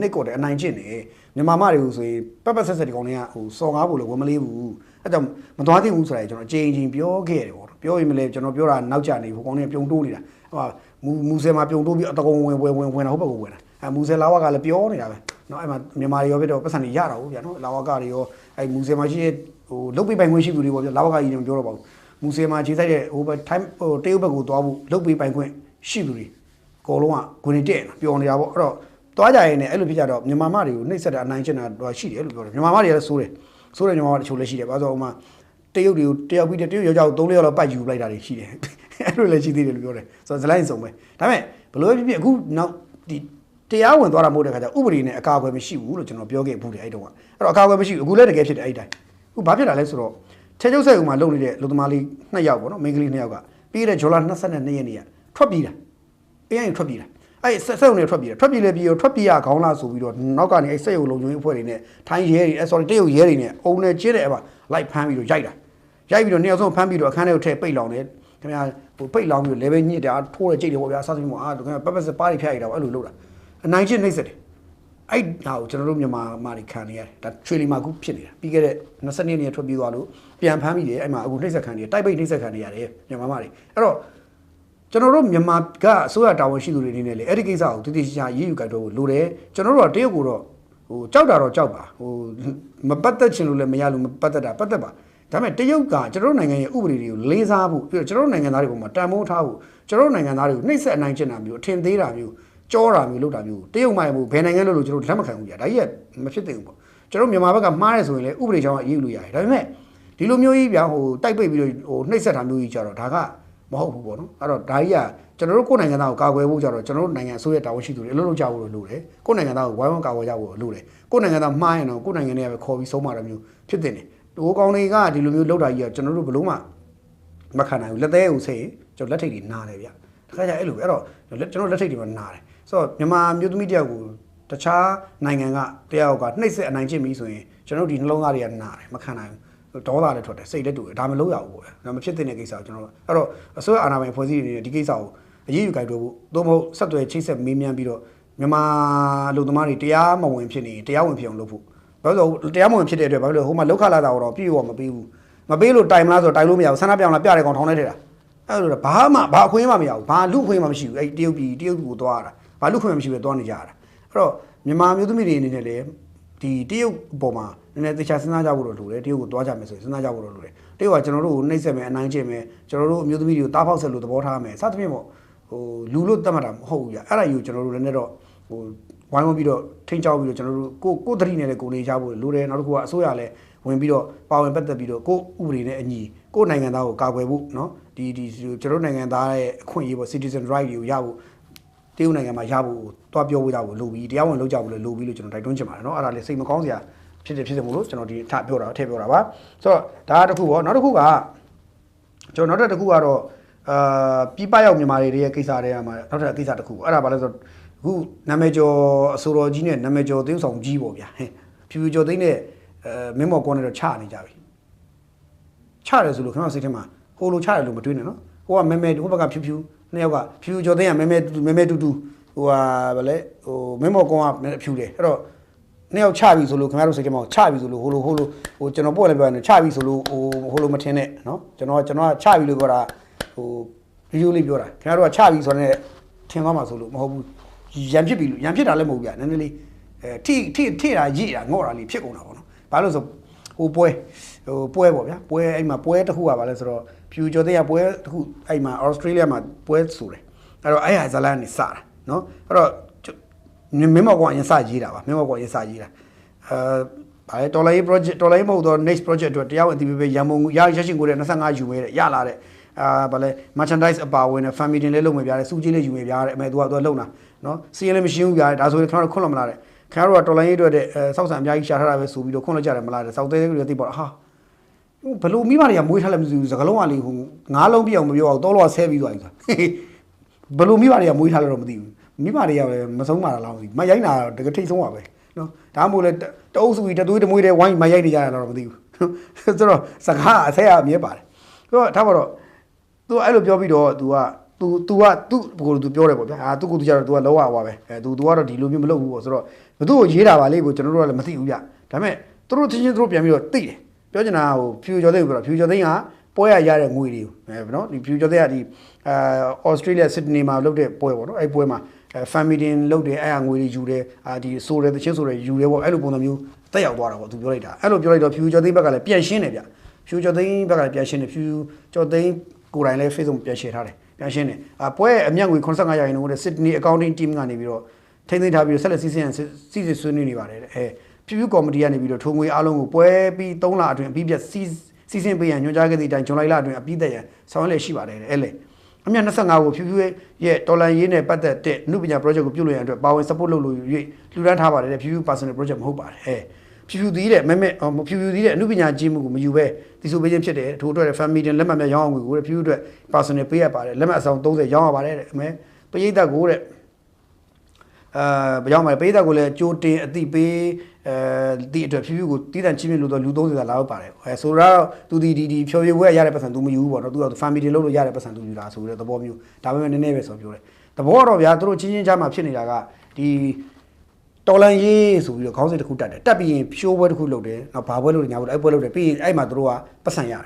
Speaker 1: မ့်ကော်တယ်အနိုင်ကျင့်တယ်မြန်မာမတွေကိုဆိုရင်ပတ်ဆက်ဒီကောင်တွေကဟိုစော်ကားဖို့လည်းဝမလေးဘူးအဲ့ကြောင့်မသွားသင့်ဘူးဆိုတာကျွန်တော်အချိန်ပြောခဲ့တယ်ပေါ့ပြောရင်မလဲကျွန်တော်ပြောတာနောက်ကျနေဟိုကောင်တွေပြုံတိုးနေတာဟိုမူဆယ်မှာပြုံတိုးပြီးအတကုံဝင်တာဟုတ်ပါဘူးဝင်တာအဲမူဆယ်လာဝကလည်းပြောနေတာပဲเนาะအဲ့မှာမြန်မာတွေရောပြတော့ပတ်စံတွေရတာဟုတ်ဗျာเนาะလာဝကတွေရောအဲ့မူဆယ်မှာရှိတဲ့ဟိုလုတ်ပိပိုင်ခွင့်ရှိသူတွေပေါ့ဗျာလာဝကကြီးတွေမပြောတော့ပါဘူးမူဆယ်မှာခြေဆိုင်တဲ့ဟိုထိုင်းဟိုတရုတ်ဘက်ကိုသွားဖို့လုတ်ပိပိုင်ခွင့်ရှိသူတွေအကုန်လုံးကဂွင်တက်ပျော်နေတာပေါ့အဲ့တော့သွားကြရင်လည်းအဲ့လိုဖြစ်ကြတော့မြန်မာမတွေကိုနှိပ်စက်တဲ့အနိုင်ကျင့်တာတော့ရှိတယ်လို့ပြောတယ်မြန်မာမတွေလည်းစိုးတယ်မြန်မာမတချို့လည်းရှိတယ်ဘာလို့ဆိုဟိုမှာတရုတ်တွေကိုတယောက်ပြီးတရုတ်ယောက်ျားကို3-4ယောက်လောက်ပတ်ယူလိုက်တာတွေရှိတယ်အဲ့လိုလည်းရှိသေးတယ်လို့ပြောတယ်ဆိုတော့ဇလိုင်းစုံပဲဒါပေမဲ့ဘလို့ဖြစ်ဖြစ်အခုနောက်ဒီတရားဝင်သွားတာမဟုတ်တဲ့ခါကျဥပဒေနဲ့အကာအကွယ်မရှိဘူးလို့ကျွန်တော်ပြောခဲ့ဘူးတယ်အဲ့တုန်းကအဲ့တော့အကာအကွယ်မရှိဘူးအခုလည်းတကယ်ဖြစ်တယ်အဲ့တိုင်းအခုဘာဖြစ်တာလဲဆိုတော့ထဲကျုပ်ဆက်ဦးမှာလုံနေတဲ့လူသမားလေး2ယောက်ပေါ့နော်မိန်းကလေး2ယောက်ကပြီးတဲ့ဂျော်လာ22ရက်နေ့ကထွက်ပြေးတာအေးရင်ထွက်ပြေးတာအဲ့ဆက်ုံနေထွက်ပြေးတယ်ထွက်ပြေးလဲပြီးတော့ထွက်ပြေးရခေါင်းလာဆိုပြီးတော့နောက်ကနေအဲ့ဆက်ရုံလုံခြုံရေးအဖွဲ့တွေနဲ့ထိုင်းရဲတွေsorry တရုတ်ရဲတွေနဲ့အုံနဲ့ကျင်းတယ်အဲ့မှာလိုက်ဖမ်းပြီးတော့ရိုက်ပြီးတော့နှစ်ယောက်ဆုံးဖမ်းပြီးတော့အခန်းထဲကိုထည့်ပိတ်လောင်တယ်ခင်ဗျာဟိုပိတ်လောင်ပြီးတော့ level ညစ်တယ်ထိုးတဲ့ကြိတ်တယ်ပေါ့ဗျာအစားစင်းပေါ့ခင်ဗျာပတ်စပါးတွေဖျက်ရတာပေါ့အဲ့လိုလုပ်တာအနိုင်ကျင့်နှိပ်စက်တယ်အဲ့ဒါကိုကျွန်တော်တို့မြန်မာမာတွေခံနေရတယ်ဒါချွေလီမှာခုဖြစ်နေတာပြီးခဲ့တဲ့20နှစ်ထွက်ပြီးသွားလို့ပြန်ဖမ်းပြီးတယ်အဲ့မှာအခုနှိပ်စက်ခံနေတိုက်ပိတ်နှိပ်စက်ခံနေရတယ်မြန်မာမာတွေအဲ့တော့ကျွန်တော်တို့မြန်မာကအစိုးရတာဝန်ရှိသူတွေအနေနဲ့လေအဲ့ဒီကိစ္စကိုတည်တည်ချာရေးယူကြတော့လိုတယ်ကျွန်တော်တို့ကတရုတ်ကိုတော့ဟိုကြောက်တာတော့ကြောက်ပါဟိုမပတ်သက်ချင်လို့လည်းမရလို့မပတ်သက်တာပတ်သက်ပါဒါပေမဲ့တရုတ်ကကျွန်တော်တို့နိုင်ငံရဲ့ဥပဒေတွေကိုလေးစားဖို့ပြီးတော့ကျွန်တော်တို့နိုင်ငံသားတွေပေါ်မှာတန်ဖိုးထားဖို့ကျွန်တော်တို့နိုင်ငံသားတွေကိုနှိပ်စက်အနိုင်ကျင့်တာမျိုးအထင်သေးတာမျိုးကြောတာမျိုးလုပ်တာမျိုးတရုတ်မှမဟုတ်ဘယ်နိုင်ငံလို့ကျွန်တော်လက်မခံဘူးကြာဒါကြီးကမဖြစ်သင့်ဘူးပေါ့ကျွန်တော်မြန်မာဘက်ကမှားရဲဆိုရင်လည်းဥပဒေကြောင်းအရေးယူလို့ရတယ်ဒါပေမဲ့ဒီလိုမျိုးကြီးဗျာဟိုတိုက်ပိတ်ပြီးတော့ဟိုနှိပ်စက်တာမျိုးကြီးကြတော့ဒါကမဟုတ်ဘူးပေါ့နော်အဲ့တော့ဒါကြီးကကျွန်တော်တို့ကိုယ်နိုင်ငံသားကိုကာကွယ်ဖို့ကြတော့ကျွန်တော်တို့နိုင်ငံအစိုးရတာဝန်ရှိသူတွေအလုပ်လုပ်ကြဖို့လိုတယ်ကိုယ်နိုင်ငံသားကိုဝိုင်းဝန်းကာကွယ်ကြဖို့လိုတယ်ကိုယ်နိုင်ငံသားမှားရင်တော့ကိုယ်နိုင်ငံတွေကပဲခေါ်ပြီးဆုံးမတာမျိုးဖြစ်တဲ့နေဟိုကောင်တွေကဒီလိုမျိုးလုပ်တာကြီးကကျွန်တော်တို့ဘလို့မှမခံနိုင်ဘူးလက်သေးကိုဆေးကျွန်တော်လက်ထိပ်တွေနားတယ်ဗျတခါကျအဲ့လိုပဲအဲ့တော့ကျွန်တော်လက်ထိပ်တွေမှာနားတယ်ဆိုတော့မြန်မာမျိုးသမီးတယောက်ကိုတခြားနိုင်ငံကတယောက်ကနှိပ်စက်အနိုင်ကျင့်ပြီးဆိုရင်ကျွန်တော်တို့ဒီနှလုံးသားတွေကနားတယ်မခံနိုင်ဘူးဒေါသလည်းထွက်တယ်စိတ်လည်းတူတယ်ဒါမလုပ်ရဘူးပေါ့ဒါမဖြစ်တဲ့ကိစ္စကိုကျွန်တော်အဲ့တော့အစိုးရအာဏာပိုင်ဖွဲ့စည်းတွေဒီကိစ္စကိုအရေးယူကြိုက်တော့ဘူးသို့မဟုတ်ဆက်သွယ်ချိတ်ဆက်မေးမြန်းပြီးတော့မြန်မာလူသမားတွေတရားမဝင်ဖြစ်နေတရားဝင်ဖြစ်အောင်လုပ်ဖို့ဘာလို့လဲတရားမဝင်ဖြစ်တဲ့အတွက်ဘာလို့လဲဟိုမှာလောက်ခလာတာတော့ပြည့်ရောမပေးဘူးမပေးလို့တိုင်မလားဆိုတော့တိုင်လို့မရဘူးဆန္ဒပြောင်းလာပြတဲ့ကောင်ထောင်ထဲထည့်တာအဲ့လိုဘာအခွင့်အရေးမှမရဘူးဘာလူအခွင့်အရေးမှမရှိဘူးအဲ့တရုတ်ကိုသွားတာဘာလူအခွင့်အရေးမရှိဘူးသွားနေကြတာအဲ့တော့မြန်မာမျိုးသမီးတွေအနေနဲ့လည်းဒီတရုတ်အပေါ်မှာနည်းနည်းသေချာစဉ်းစားကြဖို့တော့လိုတယ်တရုတ်ကိုသွားကြမယ်ဆိုရင်စဉ်းစားကြဖို့တော့လိုတယ်တရုတ်ကကျွန်တော်တို့ကိုနှိပ်စက်မယ်အနိုင်ကျင့်မယ်ကျွန်တော်တို့အမျိုးသမီးတွေကိုတားဖောက်ဆက်လို့သဘောထားမယ်စသဖြင့်ပေါ့ဟိုလူလို့တတ်မှတ်တာမဟုတ်ဘူးကြာအဲ့ဒါယူကျွန်တော်တို့လည်းတော့ဟိုဝိုင်းဝန်းပြီးတော့ထိန်းချောက်ပြီးတော့ကျွန်တော်တို့ကိုသတိနဲ့လည်းကိုနေကြဖို့လိုတယ်နောက်တစ်ခုကအစိုးရလည်းဝင်ပြီးတော့ပါဝင်ပတ်သက်ပြီးတော့ကိုဥပဒေနဲ့အညီကိုနိုင်ငံသားကိုကာကွယ်ဖို့เนาะဒီကျွန်တော်နိုင်ငံသားရဲ့အခွင့်အရေးပေါ့ citizen right တွေကိုရဖို့တရုတ်နိုင်ငံမှာရဖို့တွားပြောဖို့ကြဖို့လိုပြီးတရားဝင်လုပ်ကြဖို့လည်းလိုပြီးလို့ကျွန်တော်တိုက်တွန်းချင်ပါတယ်เนาะအဲ့ဒါလည်းစိတ်မကောင်းစရာဖြစ်တယ်မို့လို့ကျွန်တော်ဒီထပြောတာထည့်ပြောတာပါဆိုတော့ဒါတစ်ခုပေါ့နောက်တစ်ခုကကျွန်တော်နောက်တစ်ခုကတော့ပြပရောက်မြန်မာတွေရဲ့ကိစ္စတွေကမှနောက်ထပ်ကိစ္စတစ်ခုပေါ့အဲ့ဒါဘာလဲဆိုတော့အခုနာမည်ကျော်အစိုးရကြီးနဲ့နာမည်ကျော်သိန်းဆောင်ကြီးပေါ့ဗျာဖြူဖြူကျော်သိန်းနဲ့မင်းမော်ကောနဲ့တော့ချနေကြပြီချတယ်ဆိုလို့ခင်ဗျားစိတ်ထဲမှာဟိုလိုချတယ်လို့မတွေးနဲ့နော်ဟိုကမဲမဲဟိုဘက်ကဖြူဖြူနှစ်ယောက်ကဖြူကျော်သိန်းကမဲမဲတူတူဟိုဟာဗလဲဟိုမင်းမော်ကောကဖြူတယ်အဲ့တော့နှစ်ယောက်ချပြီဆိုလို့ခင်ဗျားတို့စိတ်ထဲမှာချပြီဆိုလို့ဟိုလိုကျွန်တော်ပို့လည်းပြောရတယ်ချပြီဆိုလို့ဟိုလိုမထင်နဲ့နော်ကျွန်တော်ကချပြီလို့ပြောတာဟိုဗီဒီယိုလေးပြောတာခင်ဗျားတို့ကချပြီဆိုတော့ထင်သွားမှာဆိုလို့မဟုတ်ဘူးရံဖြစ်ပြီလို့ရံဖြစ်တာလည်းမဟုတ်ဘူးဗျာနည်းနည်းလေးထိတာရိတာငေါ့တာလေးဖြစ်ကုန်တာပေါ့နော်ဘာလို့ဆိုဟိုပွဲပေါ့ဗျာပွဲအဲ့မှာပွဲတစ်ခုကဘာလဲဆိုတော့ဖြူကျော်တဲ့ပွဲတစ်ခုအဲ့မှာဩစတြေးလျမှာပွဲဆိုတယ်အဲ့တော့အဲ့ဟာဇလန်နေစတာနော်အဲ့တော့မင်းမော်ကောင်ရင်စရေးတာပါမင်းမော်ကောင်ရင်စရေးတာဘာလဲတော်လိုင်း project တော်လိုင်းမဟုတ်တော့ next project အတွက်တရားဝင်အတည်ပြုပေးရန်ပုံရရှိကိုတဲ့25ယူမယ်တဲ့ရလာတဲ့ဘာလဲ merchandise အပါဝင်နဲ့ family တင်လေးလုပ်မယ်ပြားတယ်စူးကြီးလေးယူမယ်ပြားတယ်အမေသူကလုံတာနော်စီးရင်လည်းမရှိဘူးပြားတယ်ဒါဆိုရင်ကျွန်တော်ခွန့်လို့မလားတဲ့ ခင်ဗျားတို့ကတော်လိုင်းရေးအတွက်တဲ့စောက်ဆံအများကြီးရှာထားတာပဲဆိုပြီးတော့ခွန့်လိုက်ကြတယ်မလားတဲ့စောက်သေးတွေသိပေါ့ဟာဘလို့မိမတွေကမွေးထားလည်းမသိဘူးစကလုံးကလေဟိုငါးလုံးပြအောင်မပြောအောင်တော့ဆဲပြီးသွားပြီဘလို့မိမတွေကမွေးထားလည်းတော့မသိဘူးမိမတွေကလည်းမဆုံးပါလားမသိဘူးမရိုက်တာတကယ်ထိတ်ဆုံးပါပဲနော်ဒါမှမဟုတ်လေတအုပ်စုကြီးတသွေးတမွေးတွေဝိုင်းမရိုက်နေကြတာတော့မသိဘူးဆိုတော့စကားအဆက်အမြဲပါတယ်ဆိုတော့ထားပါတော့ तू အဲ့လိုပြောပြီးတော့ तू ကသူကိုသူပြောတယ်ပေါ့ဗျာသူကိုသူကြတော့ तू ကလောရဟွာပဲသူကတော့ဒီလိုမျိုးမလုပ်ဘူးပေါ့ဆိုတော့ဘသူ့ကိုရေးတာပါလေကိုကျွန်တော်တို့ကလည်းမသိဘူးဗျဒါပေမဲ့သူတို့ချင်းချင်းသူတို့ပြန်ပြီးတော့သိတယ်ပြောချင်တာဟိုဖြူကျော်သိန်းကိုပြောတော့ဖြူကျော်သိန်းကပွဲရတဲ့ငွေတွေကိုနော်ဒီဖြူကျော်သိန်းကဒီဩစတြေးလျစစ်ဒနီမှာလုပ်တဲ့ပွဲပေါ့နော်အဲ့ပွဲမှာfamily din လုပ်တယ်အဲ့ဟာငွေတွေယူတယ်ဒီဆိုတယ်တချင်းဆိုတယ်ယူတယ်ပေါ့အဲ့လိုပုံစံမျိုးတက်ရောက်သွားတာပေါ့သူပြောလိုက်တာအဲ့လိုပြောလိုက်တော့ဖြူကျော်သိန်းဘက်ကလည်းပြန်ရှင်းတယ်ဗျဖြူကျော်သိန်းဘက်ကလည်းပြန်ရှင်းတယ်ဖြူကျော်သိန်းကိုယ်တိုင်လည်း Facebook ပြန်ရှင်းထားတယ်ပြန်ရှင်းတယ်ပွဲအမြတ်ငွေ85ရာခိုင်နှုန်းနဲ့ Sydney Accounting Team ကနေပြီးတော့ထိန်းသိမ်းထားပြီးတော့ဆက်လက်စီစဉ်ဆွေးနွေးနေပါတယ်ဖြူကော်မတီကနေပြီးတော့ထိုငွေအားလုံးကိုပွဲပြီး3လအတွင်းအပြီးပြတ်စီစဉ်ပေးရန်ညွှန်ကြားခဲ့တဲ့အတိုင်းဇွန်လအတွင်းအပြီးသက်ရန်ဆောင်ရွက်ရှိပါတယ်အဲ့လေအမြတ်25ကိုဖြူရဲ့တော်လန်ရေးနဲ့ပတ်သက်တဲ့နုပညာ project ကိုပြုလုပ်ရန်အတွက်ပါဝင် support လုပ်လို့၍လှူဒန်းထားပါတယ်ဖြူ personal project မဟုတ်ပါတယ်ဖြူသီးတဲ့ဖြူသီးတဲ့အနုပညာကြီးမှုကိုမယူဘဲဒီဆိုပေးခြင်းဖြစ်တယ်ထို့အတွက် family တင်လက်မှတ်များရောင်းအောင်ငွေကိုဖြူအတွက် personal ပေးရပါတယ်လက်မှတ်အဆောင်30ရောင်းရပါတယ်တဲ့အမေပရိသတ်ကိုတဲ့ဘာကြောင့်မလဲပရိသတ်ကိုလည်းကြိုတင်အသိပေးဒီအတွက်ဖြူကိုတည်တံ့ချင်းမြင့်လို့တော့လူ30သာလာတော့ပါတယ်ဆိုတော့သူဒီဖြော်ပြပွဲရတဲ့ပတ်စံ तू မယူဘူးပေါ့နော် तू က family လုပ်လို့ရတဲ့ပတ်စံ तू ယူတာဆိုတဲ့သဘောမျိုးဒါပေမဲ့နည်းနည်းပဲဆိုပြောတယ်သဘောတော့ဗျာသူတို့ချင်းချင်းကြားမှာဖြစ်နေတာကဒီတော်လန်ရေးဆိုပြီးတော့ခေါင်းစဉ်တစ်ခုတက်တယ်တက်ပြီးရင်ဖြိုးပွဲတစ်ခုလုပ်တယ်နောက်ဘာပွဲလုပ်တယ်ညာပွဲအဲ့ပွဲလုပ်တယ်ပြီးရင်အဲ့မှာသူတို့ကပတ်စံရတ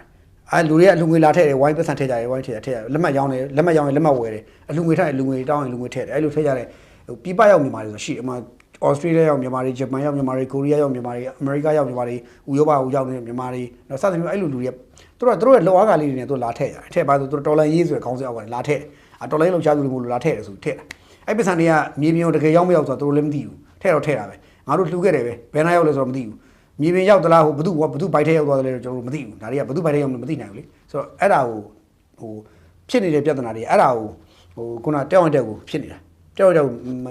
Speaker 1: ယ်လူတွေကအလူငွေလာထည့်တယ်ဝိုင်းပတ်စံထည့်ကြတယ်ဝိုင်းထည့်တယ်လက်မှတ်ရောင်းတယ်လက်မှတ်ဝယ်တယ်အလူငွေထည့်အလူငွေတောင်းရင်လူငွေထည့်တယ်အဲ့လိုထည့်ကြတယ်ပြပရောက်မြန်မာတွေဆိုရှိအမှဩစတြေးလျရောက်မြန်မာတွေဂျပန်ရောက်မြန်မာတွေကိုရီးယားရောက်မြန်မာတွေအမေရိကရောက်မြန်မာတွေဥရောပရောက်နေမြန်မာတွေနော်စသဖြင့်အဲ့လိုလူတွေသူတို့ရဲ့လောက်အားကလေးတွေနဲ့သူလာထည့်ရတယ်ထည့်ပါဆိုသူတော်လန်ရေးဆိုတဲ့ခေါင်းစဉ်အောက်ကနေလာထည့်တယ်တော်လန်ရေးလောက်ချသူတွေမို့လို့လာထည့်တယ်ဆိုထည့်တာအဲ့ပတ်စံတွေကမြေပြင်တကယ်ရောက်မရောက်ဆိုတော့သူတို့လည်းမသိဘူးထည့်တော့ထည့်တာပဲငါတို့လှူခဲ့တယ်ပဲဘယ်နာရောက်လဲဆိုတော့မသိဘူးမြေပြင်ရောက်သလားဟိုဘသူဘိုက်ထဲရောက်သွားတယ်လဲကျွန်တော်တို့မသိဘူးဒါတွေကဘသူဘိုက်ထဲရောက်မသိနိုင်ဘူးလေဆိုတော့အဲ့ဒါကိုဟိုဖြစ်နေတဲ့ပြဿနာတွေအဲ့ဒါကိုဟိုခုနတက်အောင်တက်ကိုဖြစ်နေတာကြောက်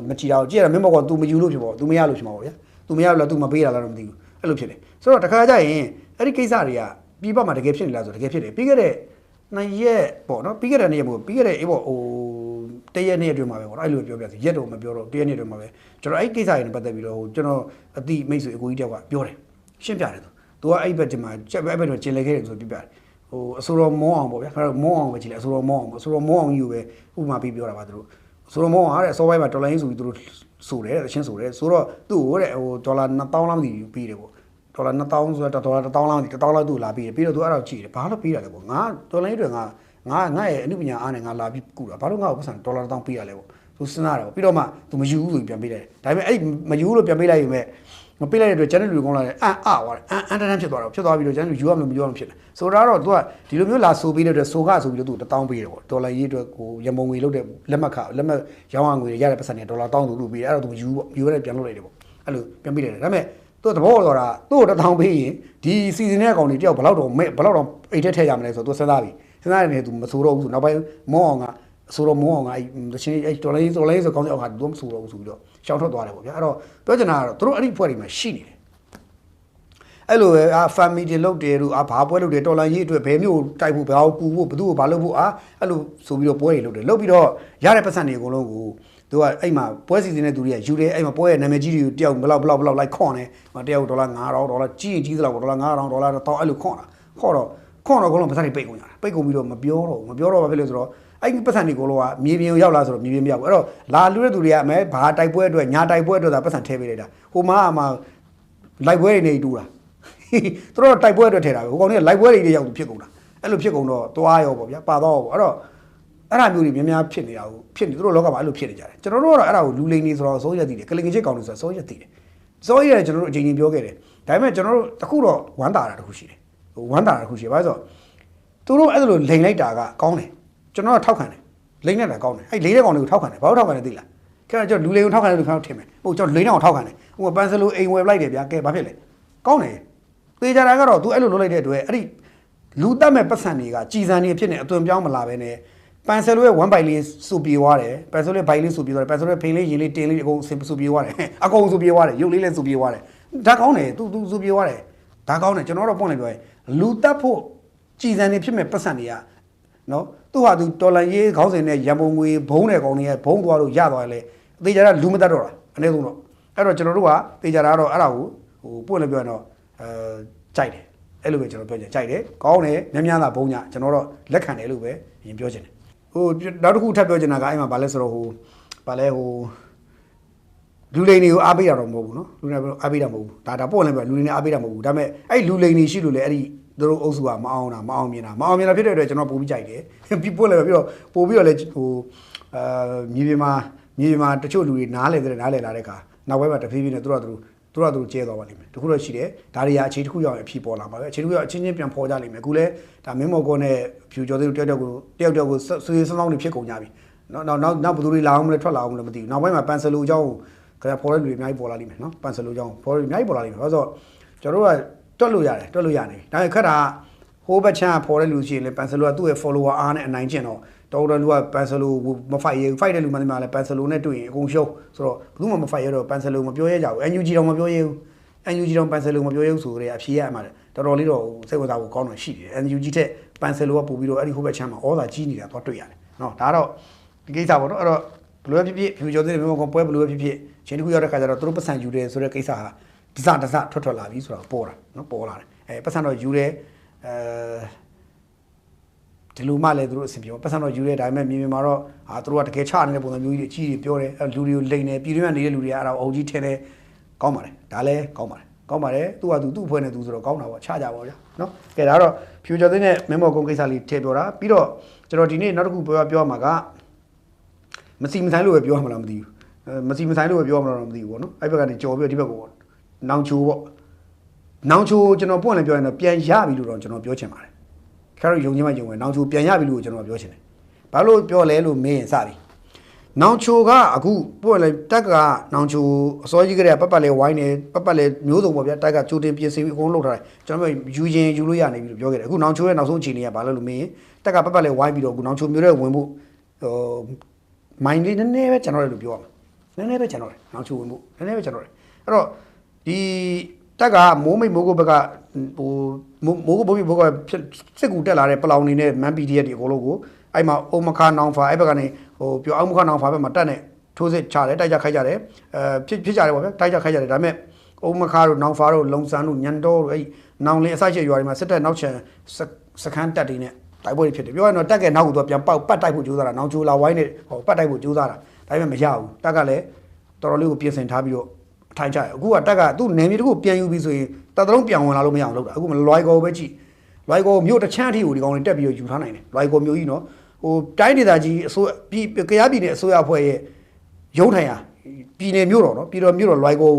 Speaker 1: မကြည့်တော့ကြည့်ရမင်းမောက तू မယူလို့ဖြစ်ပေါ့ तू မရလို့ဖြစ်မှာပေါ့ဗျာ तू မရလို့ तू မပေးတာလားတော့မသိဘူးအဲ့လိုဖြစ်တယ်ဆိုတော့တခါကြရင်အဲ့ဒီကိစ္စတွေကပြပမှာတကယ်ဖြစ်နေလားဆိုတကယ်ဖြစ်တယ်ပြီးခဲ့တဲ့နှစ်ရက်ပေါ့နော်ပြီးခဲ့တဲ့နေ့မို့ပြီးခဲ့တဲ့အေးပေါ့ဟိုတရက်နေ့အတွင်းမှာပဲပေါ့နော်အဲ့လိုပြောပြစီရက်တော့မပြောတော့တရက်နေ့အတွင်းမှာပဲကျွန်တော်အဲ့ကိစ္စတွေနဲ့ပတ်သက်ပြီးတော့ဟိုကျွန်တော်အတိမိတ်ဆွေအကိုကြီးတယောက်ကပြောတယ်ရှင်းပြတယ်သူကအဲ့ဘက်ဒီမှာချက်ပဲအဲ့ဘက်တော့ကျင်လေခဲ့တယ်ဆိုပြပြတယ်ဟိုအစိုးရမောအောင်ပေါ့ဗျာခါတော့မောအောင်ပဲကြည့်လိုက်အစိုးရမောအောင်ကြီးကိုပဲဥပမာပြီးပြောတာပါသူတို့ဆိုတော့မောင်အားတဲ့ software မှာဒေါ်လာရင်းဆိုပြီးသူတို့ဆိုတယ်အချင်းဆိုတယ်ဆိုတော့သူ့ကိုတဲ့ဟိုဒေါ်လာ2000လောက်ပြီးပေးတယ်ပေါ့ဒေါ်လာ2000ဆိုတော့ဒေါ်လာ1000လောက်1000လောက်သူ့လာပေးတယ်ပြီးတော့သူအဲ့ဒါကိုကြည့်တယ်ဘာလို့ပေးတာလဲပေါ့ငါဒေါ်လာရင်းတွေငါရဲ့အနုပညာအားနဲ့ငါလာပြီးကူတာဘာလို့ငါ့ကိုပတ်စံဒေါ်လာ1000ပေးရလဲပေါ့သူစဉ်းစားတယ်ပေါ့ပြီးတော့မှသူမယူဘူးဆိုပြီးပြန်ပေးတယ်ဒါပေမဲ့အဲ့မယူလို့ပြန်ပေးလိုက်ရင်မဲ့မပေးလိုက်တဲ့အတွက်ကျန်တဲ့လူကောင်းလာတယ်အန်တန်းဖြစ်သွားတော့ဖြစ်သွားပြီးတော့ကျန်တဲ့လူယူရမလို့မယူရမဖြစ်တယ်ဆိုတော့သူကဒီလိုမျိုးလာဆိုပေးတဲ့အတွက်ဆိုကဆိုပြီးတော့သူ1000ပေးတယ်ပေါ့ဒေါ်လာရေးအတွက်ကိုရမုံငွေလုပ်တဲ့လက်မှတ်ရောင်းအောင်ငွေရတဲ့ပတ်စံနဲ့ဒေါ်လာ1000သူပေးတယ်အဲ့တော့သူယူပေါ့ယူရတဲ့ပြန်လုပ်လိုက်တယ်ပေါ့အဲ့လိုပြန်ပေးတယ်ဒါပေမဲ့သူသဘောတော့တာသူ့1000ပေးရင်ဒီစီဇန်ရဲ့အကောင်တွေတယောက်ဘလောက်တော့အိတ်ထည့်ရမလဲဆိုတော့သူစဉ်းစားပြီးစဉ်းစားနေတယ်သူမဆိုတော့ဘူးဆိုနောက်ပိုင်းမောအောင်ကဆိုတော့မောအောင်ကအဲ့တချင်းအဲ့ဒေါ်လာရေးဆိုကောင်းတဲ့အောက်ကသူမဆိုတော့ဘူးဆိုပြီးတော့ရှောင်းထွက်သွားတယ်ပေါ့ဗျာအဲ့တော့ပြောချင်တာကတော့သူတို့အဲ့ဒီဖွဲ့တွေမှာရှိနေတယ်အဲ့လိုပဲfamily တွေလုပ်တယ်တို့ဘာပွဲလုပ်တယ်တော်လန်ရေးအတွက်ဘယ်မျိုးတိုက်ဖို့ဘာကူဖို့ဘသူ့ကိုဘာလုပ်ဖို့အဲ့လိုဆိုပြီးတော့ပွဲတွေလုပ်တယ်လုပ်ပြီးတော့ရတဲ့ပတ်စံတွေအကုန်လုံးကိုသူကအဲ့မှာပွဲစီစဉ်တဲ့သူတွေကယူတယ်အဲ့မှာပွဲရဲ့နာမည်ကြီးတွေကိုတယောက်ဘလောက်လိုက်ခွန်တယ်တယောက်ဒေါ်လာ9000ဒေါ်လာကြီးသလောက်ဒေါ်လာ9000ဒေါ်လာ1000အဲ့လိုခွန်တာခေါ်တော့အကုန်လုံးပတ်စံတွေပိတ်ကုန်ကြတာပိတ်ကုန်ပြီးတော့မပြောတော့ဘာဖြစ်လဲဆိုတော့အဲ့ဒီပတ်စံတွေကိုလောကမြေပြင်ကိုရောက်လာဆိုတော့မြေပြင်မရောက်ဘူးအဲ့တော့လာလူတဲ့သူတွေကအမဲဘာတိုက်ပွဲအတွက်ညာတိုက်ပွဲအတွက်သာပတ်စံထည့်ပေးလိုက်တာဟိုမှာလိုက်ပွဲတွေနေတူတာသူတို့တိုက်ပွဲအတွက်ထည့်တာပဲဟိုကောင်တွေကလိုက်ပွဲတွေရောက်သူဖြစ်ကုန်တာအဲ့လိုဖြစ်ကုန်တော့သွားရောပေါ့ဗျာပါတော့ပေါ့အဲ့တော့အဲ့ဒါမျိုးတွေများဖြစ်နေတာကိုဖြစ်နေသူတို့လောကမှာအဲ့လိုဖြစ်နေကြတယ်ကျွန်တော်တို့ကတော့အဲ့ဒါကိုလူလိန်နေဆိုတော့စိုးရက်တည်တယ်ကလင်ချစ်ကောင်တွေဆိုတော့စိုးရက်တည်တယ်စိုးရက်ကျွန်တော်တို့အချိန်ချင်းပြောခဲ့တယ်ဒါပေမဲ့ကျွန်တော်တို့တခုတော့ဝမ်းတာတာတခုရှိတယ်ဟိုဝမ်းတာတာတခုရှိဘာလို့ဆိုတော့သူတို့အဲ့လိုလိန်လိုက်တာကကောင်းတယ်ကျွန်တော်ကထောက်ခံတယ်လိန်နေတာကောင်းတယ်အဲ့လိန်တဲ့ကောင်တွေကိုထောက်ခံတယ်ဘာလို့ထောက်ခံလဲသိလားခင်ဗျာကျွန်တော်လူလိန်ကိုထောက်ခံတယ်လို့ခင်ဗျားထင်မယ်ဟုတ်ကျွန်တော်လိန်တဲ့ကောင်ထောက်ခံတယ်ဟိုပန်းစလိုအိမ်ဝယ်လိုက်တယ်ဗျာကဲဘာဖြစ်လဲကောင်းတယ်သေချာတာကတော့ तू အဲ့လိုလုပ်လိုက်တဲ့အတွက်အဲ့ဒီလူတက်မဲ့ပတ်စံတွေကကြည်စံနေဖြစ်နေအသွင်ပြောင်းမလာပဲနဲ့ ပန်ဆယ်လိုရဲ့1 byte လေးစုပြေသွားတယ်ပန်ဆယ်လိုရဲ့ byte လေးစုပြေသွားတယ်ပန်ဆယ်လိုရဲ့ဖိန်လေးရင်လေးတင်လေးအကုန်စုပြေသွားတယ်အကုန်စုပြေသွားတယ်ရုပ်လေးလည်းစုပြေသွားတယ်ဒါကောင်းတယ်သူစုပြေသွားတယ်ဒါကောင်းတယ်ကျွန်တော်တော့ပွင့်လိုက်ပြောရင်လူတက်ဖို့ကြည်စံနေဖြစ်မဲ့ပတ်စံတွေကနော်သူ့ဟာသူတော်လန်ရေးခေါင်းစဉ်နဲ့ရံပုံငွေဘုံတဲ့ကောင်တွေကဘုံသွားလို့ရသွားတယ်လေအသေးကြတာလူမတက်တော့တာအနည်းဆုံးတော့အဲ့တော့ကျွန်တော်တို့ကသေချာတာကတော့အဲ့ဒါကိုပွင့်လိုက်ပြောရင်တော့ကြိုက်တယ်အဲ့လိုပဲကျွန်တော်ပြောချင်ကြိုက်တယ်ကောင်းတယ်များများသာဘုံညကျွန်တော်တော့လက်ခံတယ်လို့ပဲရင်ပြောချင်တယ်နောက်တစ်ခုထပ်ပြောချင်တာကအဲ့မှာဗာလဲဆိုတော့ဗာလဲလူလိန်တွေကိုအားပေးတာတော့မဟုတ်ဘူးနော်လူတွေအားပေးတာမဟုတ်ဘူးဒါပေါ့လည်းပဲလူတွေနဲ့အားပေးတာမဟုတ်ဘူးဒါပေမဲ့အဲ့လူလိန်တွေရှိလို့လေအဲ့ဒီသူတို့အုပ်စုကမအောင်မြင်တာဖြစ်တဲ့အတွက်ကျွန်တော်ပို့ပြီးကြိုက်တယ်ပြီးပို့လည်းပဲပြီးတော့ပို့ပြီးတော့လည်းမြေပြင်မှာတချို့လူတွေနားလဲလာတဲ့အခါနောက်ဘက်မှာတဖြည်းဖြည်းနဲ့သူတို့ကျဲသွားပါလိမ့်မယ်တခုတော့ရှိတယ်ဒါတွေကအခြေတစ်ခုရောက်အဖြစ်ပေါ်လာမှာပဲအခြေတစ်ခုရောက်အချင်းချင်းပြန်ဖော်ကြလိမ့်မယ်အခုလဲဒါမင်းမော်ကောနဲ့ဖြူကျော်သေးတို့တယောက်ကိုဆွေးဆောင်းနေဖြစ်ကုန်ကြပြီနောက်ဘယ်သူတွေလာအောင်မလဲထွက်လာအောင်မလဲမသိဘူးနောက်ပိုင်းမှာပန်ဆယ်လိုအကြောင်းကိုဖော်တဲ့လူတွေအများကြီးပေါ်လာလိမ့်မယ်နော်ပန်ဆယ်လိုအကြောင်းဖော်တဲ့လူအများကြီးပေါ်လာလိမ့်မယ်ဘာလို့ဆိုတော့ကျွန်တော်တို့ကတွက်လို့ရတယ်ဒါပေမဲ့ခက်တာဟိုးဘက်ချမ်းဖော်တဲ့လူရှိရင်လေပန်ဆယ်လိုကသူ့ရဲ့ follower အားနဲ့အနိုင်ကျင့်တော့တော်တော်လူကပန်ဆယ်လိုမဖိုက်ရ fight တဲ့လူမှန်တယ်မှာလဲပန်ဆယ်လိုနဲ့တွေ့ရင်အကုန်ရှုံးဆိုတော့ဘယ်သူမှမဖိုက်ရတော့ပန်ဆယ်လိုမပြောရကြဘူး NUG တော့မပြောရဘူး NUG တော့ပန်ဆယ်လိုမပြောရဘူးဆိုတော့အဖြေရမှာတော်တော်လေးတော့စိတ်ဝင်စားဖို့ကောင်းတယ်ရှိတယ် NUG ထက်ပန်ဆယ်လိုကပို့ပြီးတော့အဲ့ဒီဟိုးဘက်ချမ်းမှာဩသာကြီးနေတာတော့တွေ့ရတယ်နော်ဒါတော့ဒီကိစ္စပေါ့နော်အဲ့တော့ဘယ်လိုဖြစ်ဖြူကျော်သေးတယ်မျိုးကပွဲဘယ်လိုဖြစ်ချင်းတစ်ခုရောက်တဲ့ခါကျတော့သူတို့ပတ်စံယူတယ်ဆိုတဲ့ကိစ္စဟာဒစထွက်လာပြီဆိုတော့ပေါ်တာနော်ပေါ်လာတယ်ပတ်စံတော့ယူတယ်ဒီလိုမှလည်းသူတို့အဆင်ပြေပတ်စံတော့ယူရဲဒါပေမဲ့မြေမှာတော့သူတို့ကတကယ်ချနေတဲ့ပုံစံမျိုးကြီးအကြီးကြီးပြောတယ်လူတွေကိုလိန်နေပြည်တွင်းကနေနေတဲ့လူတွေကအဲ့ဒါအုပ်ကြီးထင်းတယ်ကောင်းပါတယ်ဒါလည်းကောင်းပါတယ်သူကသူ့အဖွဲ့နဲ့သူဆိုတော့ကောင်းတာပေါ့ချကြပါဗျာနော်ကဲဒါကတော့ future သိနဲ့မင်းမော်ကုန်းကိစ္စလေးထည့်ပြောတာပြီးတော့ကျွန်တော်ဒီနေ့နောက်တစ်ခုပြောမှာကမစီမဆိုင်လို့ပဲပြောမှာလားမသိဘူးမစီမဆိုင်လို့ပဲပြောမှာလားမသိဘူးပေါ့နော်အဲ့ဘက်ကနေကြော်ပြီးဒီဘက်ကိုနောင်ချိုပေါ့နောင်ချိုကျွန်တော်ပွင့်လည်းပြောရင်တော့ပြန်ရပြီလို့တော့ကျွန်တော်ပြောချင်ပါတယ်ခါတော့ယုံချင်းမယုံပဲနောင်ချိုပြန်ရပြီလို့ကျွန်တော်ပြောချင်တယ်ဘာလို့ပြောလဲလို့မေးရင်စပြီနောင်ချိုကအခုပွင့်လည်းတက်ကနောင်ချိုအစောကြီးကတည်းကပတ်လေးဝိုင်းနေပတ်လေးမျိုးစုံပေါ့ဗျာတက်ကချိုတင်ပြင်ဆင်ပြီးအကုန်လုပ်ထားတယ်ကျွန်တော်ယူလို့ရနေပြီလို့ပြောခဲ့တယ်အခုနောင်ချိုရဲ့နောက်ဆုံးအခြေအနေကဘာလဲလို့မေးရင်တက်ကပတ်လေးဝိုင်းပြီးတော့အခုနောင်ချိုမျိုးတွေဝင်ဖို့မိုင်းလေးနည်းနည်းပဲကျွန်တော်လည်းလို့ပြောရမှာနည်းနည်းပဲကျွန်တော်လည်းနောင်ချိုဝင်ဖို့နည်းနည်းပဲကျွန်တော်လည်းအဲ့တော့ဒီတက်ကမိုးမိတ်မိုးကုတ်ဘက်ကမိုးကုတ်ဘုတ်ဘက်ကစစ်ကူတက်လာတဲ့ပလောင်နေနဲ့မန် PDF တွေအကုန်လုံးကိုအဲ့မှာအိုမခါနောင်ဖာအဲ့ဘက်ကနေပြောအောင်မခါနောင်ဖာဘက်မှာတက်နေထိုးစစ်ချတယ်တိုက်ကြခိုက်ကြတယ်ဖြစ်ကြတယ်ပေါ့ဗျာတိုက်ကြခိုက်ကြတယ်ဒါပေမဲ့အိုမခါတို့နောင်ဖာတို့လုံဆန်းတို့ညန်တော်တို့အဲ့နောင်လင်းအစရှိရွာတွေမှာစစ်တပ်နောက်ချန်စခန်းတက်တွေနဲ့တိုက်ပွဲတွေဖြစ်တယ်ပြောရတော့တက်ကနောက်ကိုပြန်ပေါက်ပတ်တိုက်ဖို့ကြိုးစားတာနောင်ချိုလာဝိုင်းနဲ့ပတ်တိုက်ဖို့ကြိုးစားတာဒါပေမဲ့မရဘူးတက်ကလည်းတော်တော်လေးကိုပြင်ဆင်ထားပြီးတော့ထိုင်ကြရအခုကတက်ကသူ့နေမြေတခုပြန်ယူပြီးဆိုရင်တသလုံးပြန်ဝင်လာလို့မရအောင်လုပ်တာအခုလွိုင်ကောပဲကြည့်လွိုင်ကောမြို့တစ်ချမ်းအထိကိုဒီကောင်တွေတက်ပြီးတော့ယူထားနိုင်တယ်လွိုင်ကောမြို့ကြီးနော်တိုင်းဒေသကြီးအစိုးကရားပြည်နယ်အစိုးရအဖွဲ့ရဲ့ရုံးထိုင်ရာပြည်နယ်မြို့တော်နော်ပြည်တော်မြို့တော်လွိုင်ကော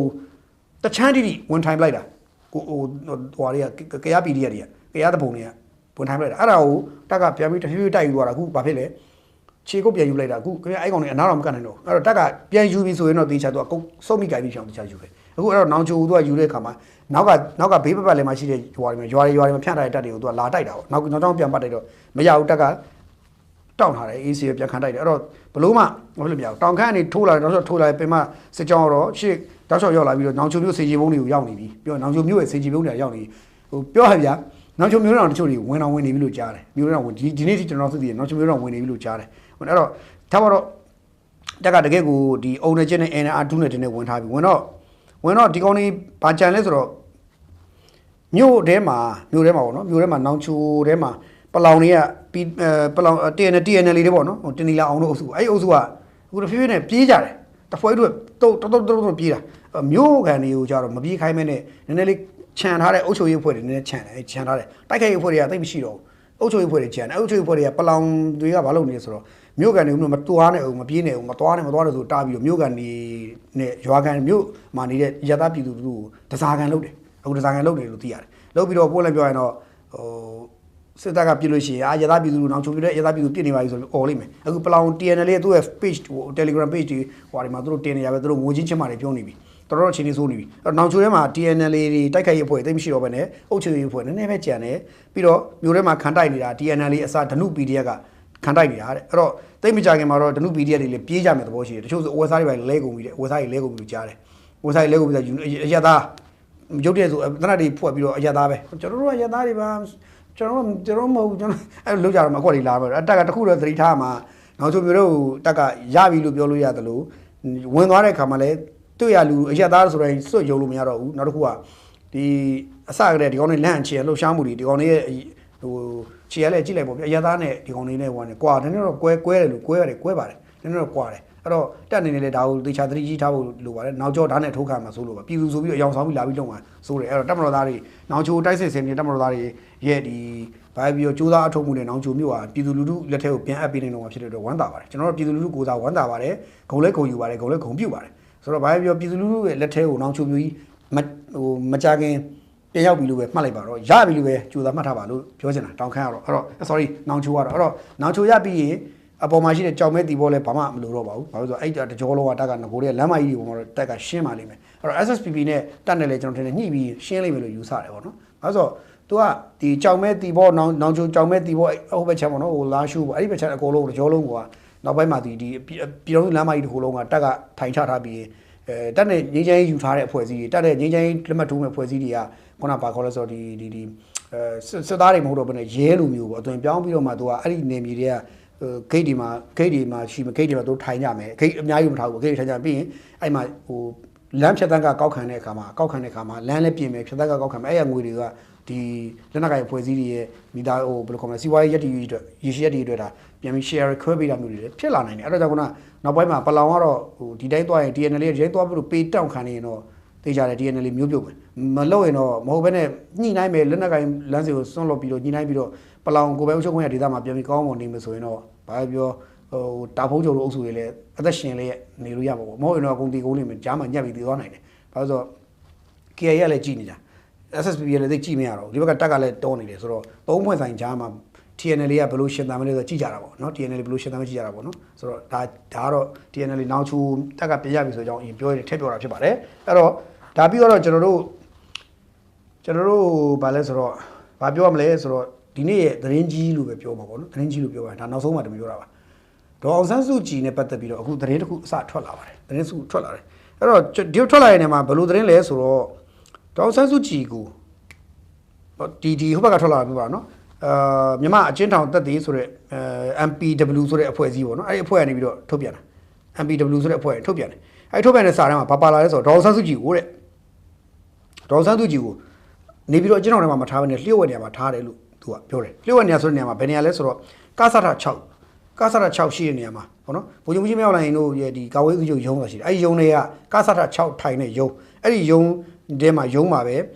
Speaker 1: တစ်ချမ်းတိဝင်ထိုင်လိုက်တာဟိုတွေကကရားပြည်တွေကကရားတပုံတွေကဝင်ထိုင်လိုက်တာအဲ့ဒါကိုတက်ကပြန်ပြီးတဖြည်းဖြည်းတိုက်ယူသွားတာအခုဘာဖြစ်လဲခြေကုတ်ပြန်ယူလိုက်တာအခုခင်ဗျအဲ့ကောင်တွေအနားတော့မကနိုင်တော့အဲ့တော့တက်ကပြန်ယူပြီးဆိုရင်တော့တေချာသူကစုံမိကြိုင်ပြီးဖြောင်းတေချာယူတယ်အခုအဲ့တော့နောင်ချိုသူကယူတဲ့အခါမှာနောက်ကဘေးပတ်လည်းမှရှိတဲ့ရွာတွေမှာဖြန့်ထားတဲ့တက်တွေကိုသူကလာတိုက်တာပေါ့နောက်ကြောင်းပြန်ပတ်တိုက်တော့မရဘူးတက်ကတောင်းထားတယ် AC ပြန်ခံတိုက်တယ်အဲ့တော့ဘလို့မှမဖြစ်လို့မရဘူးတောင်ခမ်းကနေထိုးလာတယ်နောက်ထိုးလာတယ်ပင်မစစ်ကြောင်းတော့ရှေ့တောက်လျှောက်ရောက်လာပြီးတော့နောင်ချိုမျိုးစေကြီးဘုံတွေကိုရောက်နေပြီပြောနောင်ချိုမျိုးရဲ့စေကြီးဘုံတွေရောက်နေပြီပြောဟဲ့ဗျာနောင်ချိုမျိုးတော်တချို့တွေဝင်နေပြီလို့ကြားတယ်မျိုးတော်ဝင်ဒီနေ့ထိကျွန်တော်သိတယ်နောင်ချိုမျိုးတော်ဝင်နေပြီလို့ကြားတယ်အဲ့တော့ထားပါတော့တက်ကတကယ်ကိုဒီအုံနေချင်းနဲ့ NR 2နဲ့တင်းနဲ့ဝင်ထားပြီဝင်တော့ဒီကောင်လေးဘာကြံလဲဆိုတော့မြို့ထဲမှာပေါ့နော်မြို့ထဲမှာနောင်ချိုထဲမှာပလောင်တွေကပလောင် TNL လေးတွေပေါ့နော်တင်နီလာအောင်တို့အုပ်စုအဲ့ဒီအုပ်စုကအခုတဖြည်းဖြည်းနဲ့ပြေးကြတယ်တဖွဲတို့တော်ပြေးတာမြို့ကန်တွေကိုကြတော့မပြေးခိုင်းမဲနဲ့နည်းနည်းလေးခြံထားတဲ့အုပ်ချုပ်ရေးအဖွဲ့တွေနည်းနည်းခြံထားတယ်တိုက်ခိုက်ရေးအဖွဲ့တွေကသိမရှိတော့ဘူးအုပ်ချုပ်ရေးအဖွဲ့တွေခြံတယ်အုပ်ချုပ်ရေးအဖွဲ့တွေကပလောင်တွေကဘာလုပ်နေလဲဆိုတော့မြို့ကန်တွေမတွားနဲ့မပြေးနဲ့မတွားနဲ့ဆိုတားပြီးတော့မြို့ကန်တွေနဲ့ရွာကန်မြို့မှာနေတဲ့ရသပြည်သူတို့တစားကန်လုပ်တယ်အခုတစားကန်လုပ်တယ်လို့သိရတယ်လုပ်ပြီးတော့ပို့လိုက်ပြောရင်တော့စစ်တပ်ကပြစ်လို့ရှိရင်ရသပြည်သူတို့နောက်ချုံပြတဲ့ရသပြည်သူပြစ်နေပါပြီဆိုပြီးអော်လိုက်မယ်အခုပလောင် TNL ရဲ့သူ့ရဲ့ page Telegram page တွေဟိုဒီမှာသူတို့တင်နေရပဲသူတို့ငိုချင်းချင်းမာတွေပြောနေပြီတော်တော်ချင်းနေဆိုးနေပြီအဲ့တော့နောက်ချိုထဲမှာ TNL တွေတိုက်ခိုက်ရေးအဖွဲ့သိမရှိတော့ဘဲနဲ့အုပ်ချုပ်ရေးအဖွဲ့နည်းနည်းပဲကြံတယ်ပြီးတော့မြို့ထဲမှာခံတိုက်နေတာ TNL အစားဓနု PDF က ခံတိုက်နေတာတဲ့အဲ့တော့တိတ်မကြခင်မှာတော့တနု PDF တွေလည်းပြေးကြမယ်သဘောရှိတယ်တချို့ဆိုအဝယ်စားတွေပဲလဲကုန်ပြီတဲ့အဝယ်စားတွေလဲကုန်ပြီလို့ကြားတယ်အဝယ်စားတွေလဲကုန်ပြီဆိုအရသားရုပ်တရက်ဆိုတနတ်တွေဖွက်ပြီးတော့အရသားပဲကျွန်တော်တို့ကရသားတွေပါကျွန်တော်မဟုတ်ကျွန်တော်အဲ့လိုလောက်ကြတော့မအခွက်တွေလာတော့အတက်ကတခုတော့သတိထားမှာနောက်ချိုမျိုးတို့တက်ကရပြီလို့ပြောလို့ရတယ်လို့ဝင်သွားတဲ့ခါမှာလည်းတွေ့ရလူအရသားဆိုတိုင်းစွတ်ယုံလို့မရတော့ဘူးနောက်တစ်ခုကဒီအစကတည်းကဒီကောင်တွေလန့်ချင်လှုပ်ရှားမှုတွေဒီကောင်တွေရဲ့ဟိုခြေရလဲကြည့်လိုက်ပေါ့ဗျအရသားနဲ့ဒီကောင်လေးနဲ့ဟိုကနေကွာနည်းနည်းတော့ကွဲတယ်လို့ကွဲပါတယ်နည်းနည်းတော့ကွာတယ်အဲ့တော့တက်နေနေလေဒါကိုသေချာသတိကြီးထားဖို့လိုပါတယ်နောက်ကျောဓာတ်နဲ့ထိုးခံမှာဆိုလို့ပါပြည်သူဆိုပြီးအယောင်ဆောင်ပြီးလာပြီးလုံမှာဆိုတယ်အဲ့တော့တက်မတော်သားတွေနောင်ချိုတိုက်စစ်စင်နေတက်မတော်သားတွေရဲ့ဒီဘာပြီးတော့ကြိုးစားအထောက်မှုနဲ့နောင်ချိုမြို့ဟာပြည်သူလူထုလက်ထဲကိုပြန်အပ်ပေးနေတော့မှာဖြစ်တဲ့အတွက်ဝမ်းသာပါတယ်ကျွန်တော်တို့ပြည်သူလူထုကိုစားဝမ်းသာပါတယ်ဂုံလဲဂုံယူပါတယ်ဂုံလဲဂုံပြုတ်ပါတယ်ဆိုတော့ဘာပြီးတော့ပြည်သူလူထုရဲ့လက်ထဲကိုနောင်ချိုမြို့ကြီးမကြခင်ပြန်ရောက်ပြီလို့ပဲမှတ်လိုက်ပါတော့ရပြီလို့ပဲကြိုးစားမှတ်ထားပါလို့ပြောချင်တာတောင်းခမ်းရတော့အဲ့တော့ sorry နောင်ချိုကတော့အဲ့တော့နောင်ချိုရပြီးရင်အပေါ်မှာရှိတဲ့ကြောင်မဲတီဘောလဲဘာမှမလိုတော့ပါဘူးဘာလို့ဆိုတော့အဲ့တကြောလောကတက်ကငကိုတဲ့လမ်းမကြီးတွေပေါ်မှာတော့တက်ကရှင်းပါလိမ့်မယ်အဲ့တော့ SSPP နဲ့တက်နေလဲကျွန်တော်ထင်တယ်ညှိပြီးရှင်းလိမ့်မယ်လို့ယူဆတယ်ပေါ့နော်ဘာလို့ဆိုတော့ तू ကဒီကြောင်မဲတီဘောနောင်ချိုကြောင်မဲတီဘောဟိုဘက်ချမ်းပေါ့နော်ဟိုလာရှူပေါ့အဲ့ဒီဘက်ချမ်းအကုန်လုံးတကြောလုံးကနောက်ပိုင်းမှာဒီပြည်တော်လမ်းမကြီးတစ်ခုလုံးကတက်ကထိုင်ချထားပြီးတက်နဲ့ငင်းချမ်းယူထားတဲ့အဖွဲ့အစည်းတွေတက်တဲ့ငင်းချမ်းလက်မှတ်ထိုးမဲ့အဖွဲ့အစည်းတွေကခုနကဘာခေါ်လဲဆိုတော့ဒီစစ်သားတွေမဟုတ်တော့ဘဲနဲ့ရဲလိုမျိုးပေါ့အသွင်ပြောင်းပြီးတော့မှ तू ကအဲ့ဒီနေမြေတွေကဂိတ်တွေမှာရှိမဂိတ်တွေမှာတို့ထိုင်ကြမယ်ဂိတ်အများကြီးမထားဘူးဂိတ်တွေထိုင်ကြပြီးရင်အဲ့မှာဟိုလမ်းဖြတ်တန်းကကောက်ခံတဲ့အခါမှာလမ်းလည်းပြင်မယ်ဖြတ်တန်းကကောက်ခံမယ်အဲ့ရငွေတွေကဒီလက်နက်ကိုင်ဖွဲ့စည်းတွေရဲ့မိသားဟိုဘယ်လိုခေါ်မလဲစီးပွားရေးရက်တီအတွက်ရေရှည်ရက်တီအတွက်ဒါပြန်ပြီး share ခွဲပေးတာမျိုးတွေဖြစ်လာနိုင်တယ်အဲ့တော့ကြောင့်ကနောက်ပိုင်းမှာပလောင်ကတော့ဟိုဒီတိုင်းသွားရင် DNL ရဲ့ဒီတိုင်းသွားပြီးတော့ပေးတောင့်ခံနေရင်တော့သိကြတယ် DNL မျိုးပြုတ်မယ်မလုပ်ရင်တော့မဟုတ်ဘဲနဲ့ညှိနှိုင်းမယ်လက်နက်ကိုင်လမ်းစီကိုစွန့်လွတ်ပြီးတော့ညှိနှိုင်းပြီးတော့ပလောင်ကိုပဲအုပ်ချုပ်ခွင့်ရဒေသမှာပြန်ပြီးကောင်းအောင်နေမယ်ဆိုရင်တော့ဘာပြောဟိုတာဖုံးချုပ်လို့အုပ်စုတွေလည်းအသက်ရှင်လေးနေလို့ရမှာပေါ့မဟုတ်ရင်တော့အကုန်တီကုန်းနေမယ်ကြားမှာညက်ပြီးတည်သွားနိုင်တယ်ဘာလို့ဆိုတော့ KA ရလည်းကြည်နေတာ SSPP လည်းသိကြည့်မရတော့ဒီဘက်ကတက်ကလည်းတောနေတယ်ဆိုတော့သုံးဖွဲ့ဆိုင်ကြားမှာ TNL ကဘယ်လိုရှင်သန်မလဲဆိုတော့ကြည့်ကြတာပေါ့နော် TNL ဘယ်လိုရှင်သန်မလဲကြည့်ကြတာပေါ့နော်ဆိုတော့ဒါကတော့ TNL နောက်ချူတက်ကပြရပြီဆိုတော့အရင်ပြောရတယ်ထည့်ပြောတာဖြစ်ပါတယ်အဲ့တော့ဒါပြီးတော့ကျွန်တော်တို့ဘာလဲဆိုတော့ဘာပြောရမလဲဆိုတော့ဒီနေ့ရဲ့သတင်းကြီးလို့ပဲပြောမှာပေါ့နော်သတင်းကြီးလို့ပြောပါတယ်ဒါနောက်ဆုံးမှတမပြောတာပါဒေါ်အောင်ဆန်းစုကြည်နဲ့ပတ်သက်ပြီးတော့အခုသတင်းတစ်ခုအစထွက်လာပါတယ်သတင်းစုထွက်လာတယ်အဲ့တော့ဒီထွက်လာတဲ့နေရာမှာဘယ်လိုသတင်းလဲဆိုတော့ဒေါ်အောင်ဆန်းစုကြည်ကိုဒီဟိုဘက်ကထွက်လာတာပြောပါနော်မြန်မာအချင်းထောင်တက်သေးဆိုတဲ့ MPW ဆိုတဲ့အဖွဲ့အစည်းပေါ့နော်အဲ့ဒီအဖွဲ့ကနေပြီးတော့ထုတ်ပြန်တာ MPW ဆိုတဲ့အဖွဲ့ထုတ်ပြန်တယ်အဲ့ထုတ်ပြန်တဲ့စာတမ်းမှာဘာပါလာလဲဆိုတော့ဒေါ်အောင်ဆန်းစုကြည်ကိုတဲ့ဒေါ်အောင်ဆန်းစုကြည်ကိုနေပြီးတော့အချင်းထောင်ထဲမှာမထားဘဲနဲ့လျှို့ဝှက်နေရာမှာထားတယ်လို့သူကပြောတယ်လျှို့ဝှက်နေရာဆိုတဲ့နေရာမှာဘယ်နေရာလဲဆိုတော့ကဆထ6ရှိတဲ့နေရာမှာပေါ့နော်ဘုံချုပ်ကြီးမြောက်လိုင်းတို့ရဲ့ဒီကာဝေးစုချုပ်ရုံးဆိုတာရှိတယ်အဲ့ဒီရုံးတွေကကဆထ6ထိုင်တဲ့ရုံးအဲ့ဒီရုံးတဲမှာရုံးပါပဲ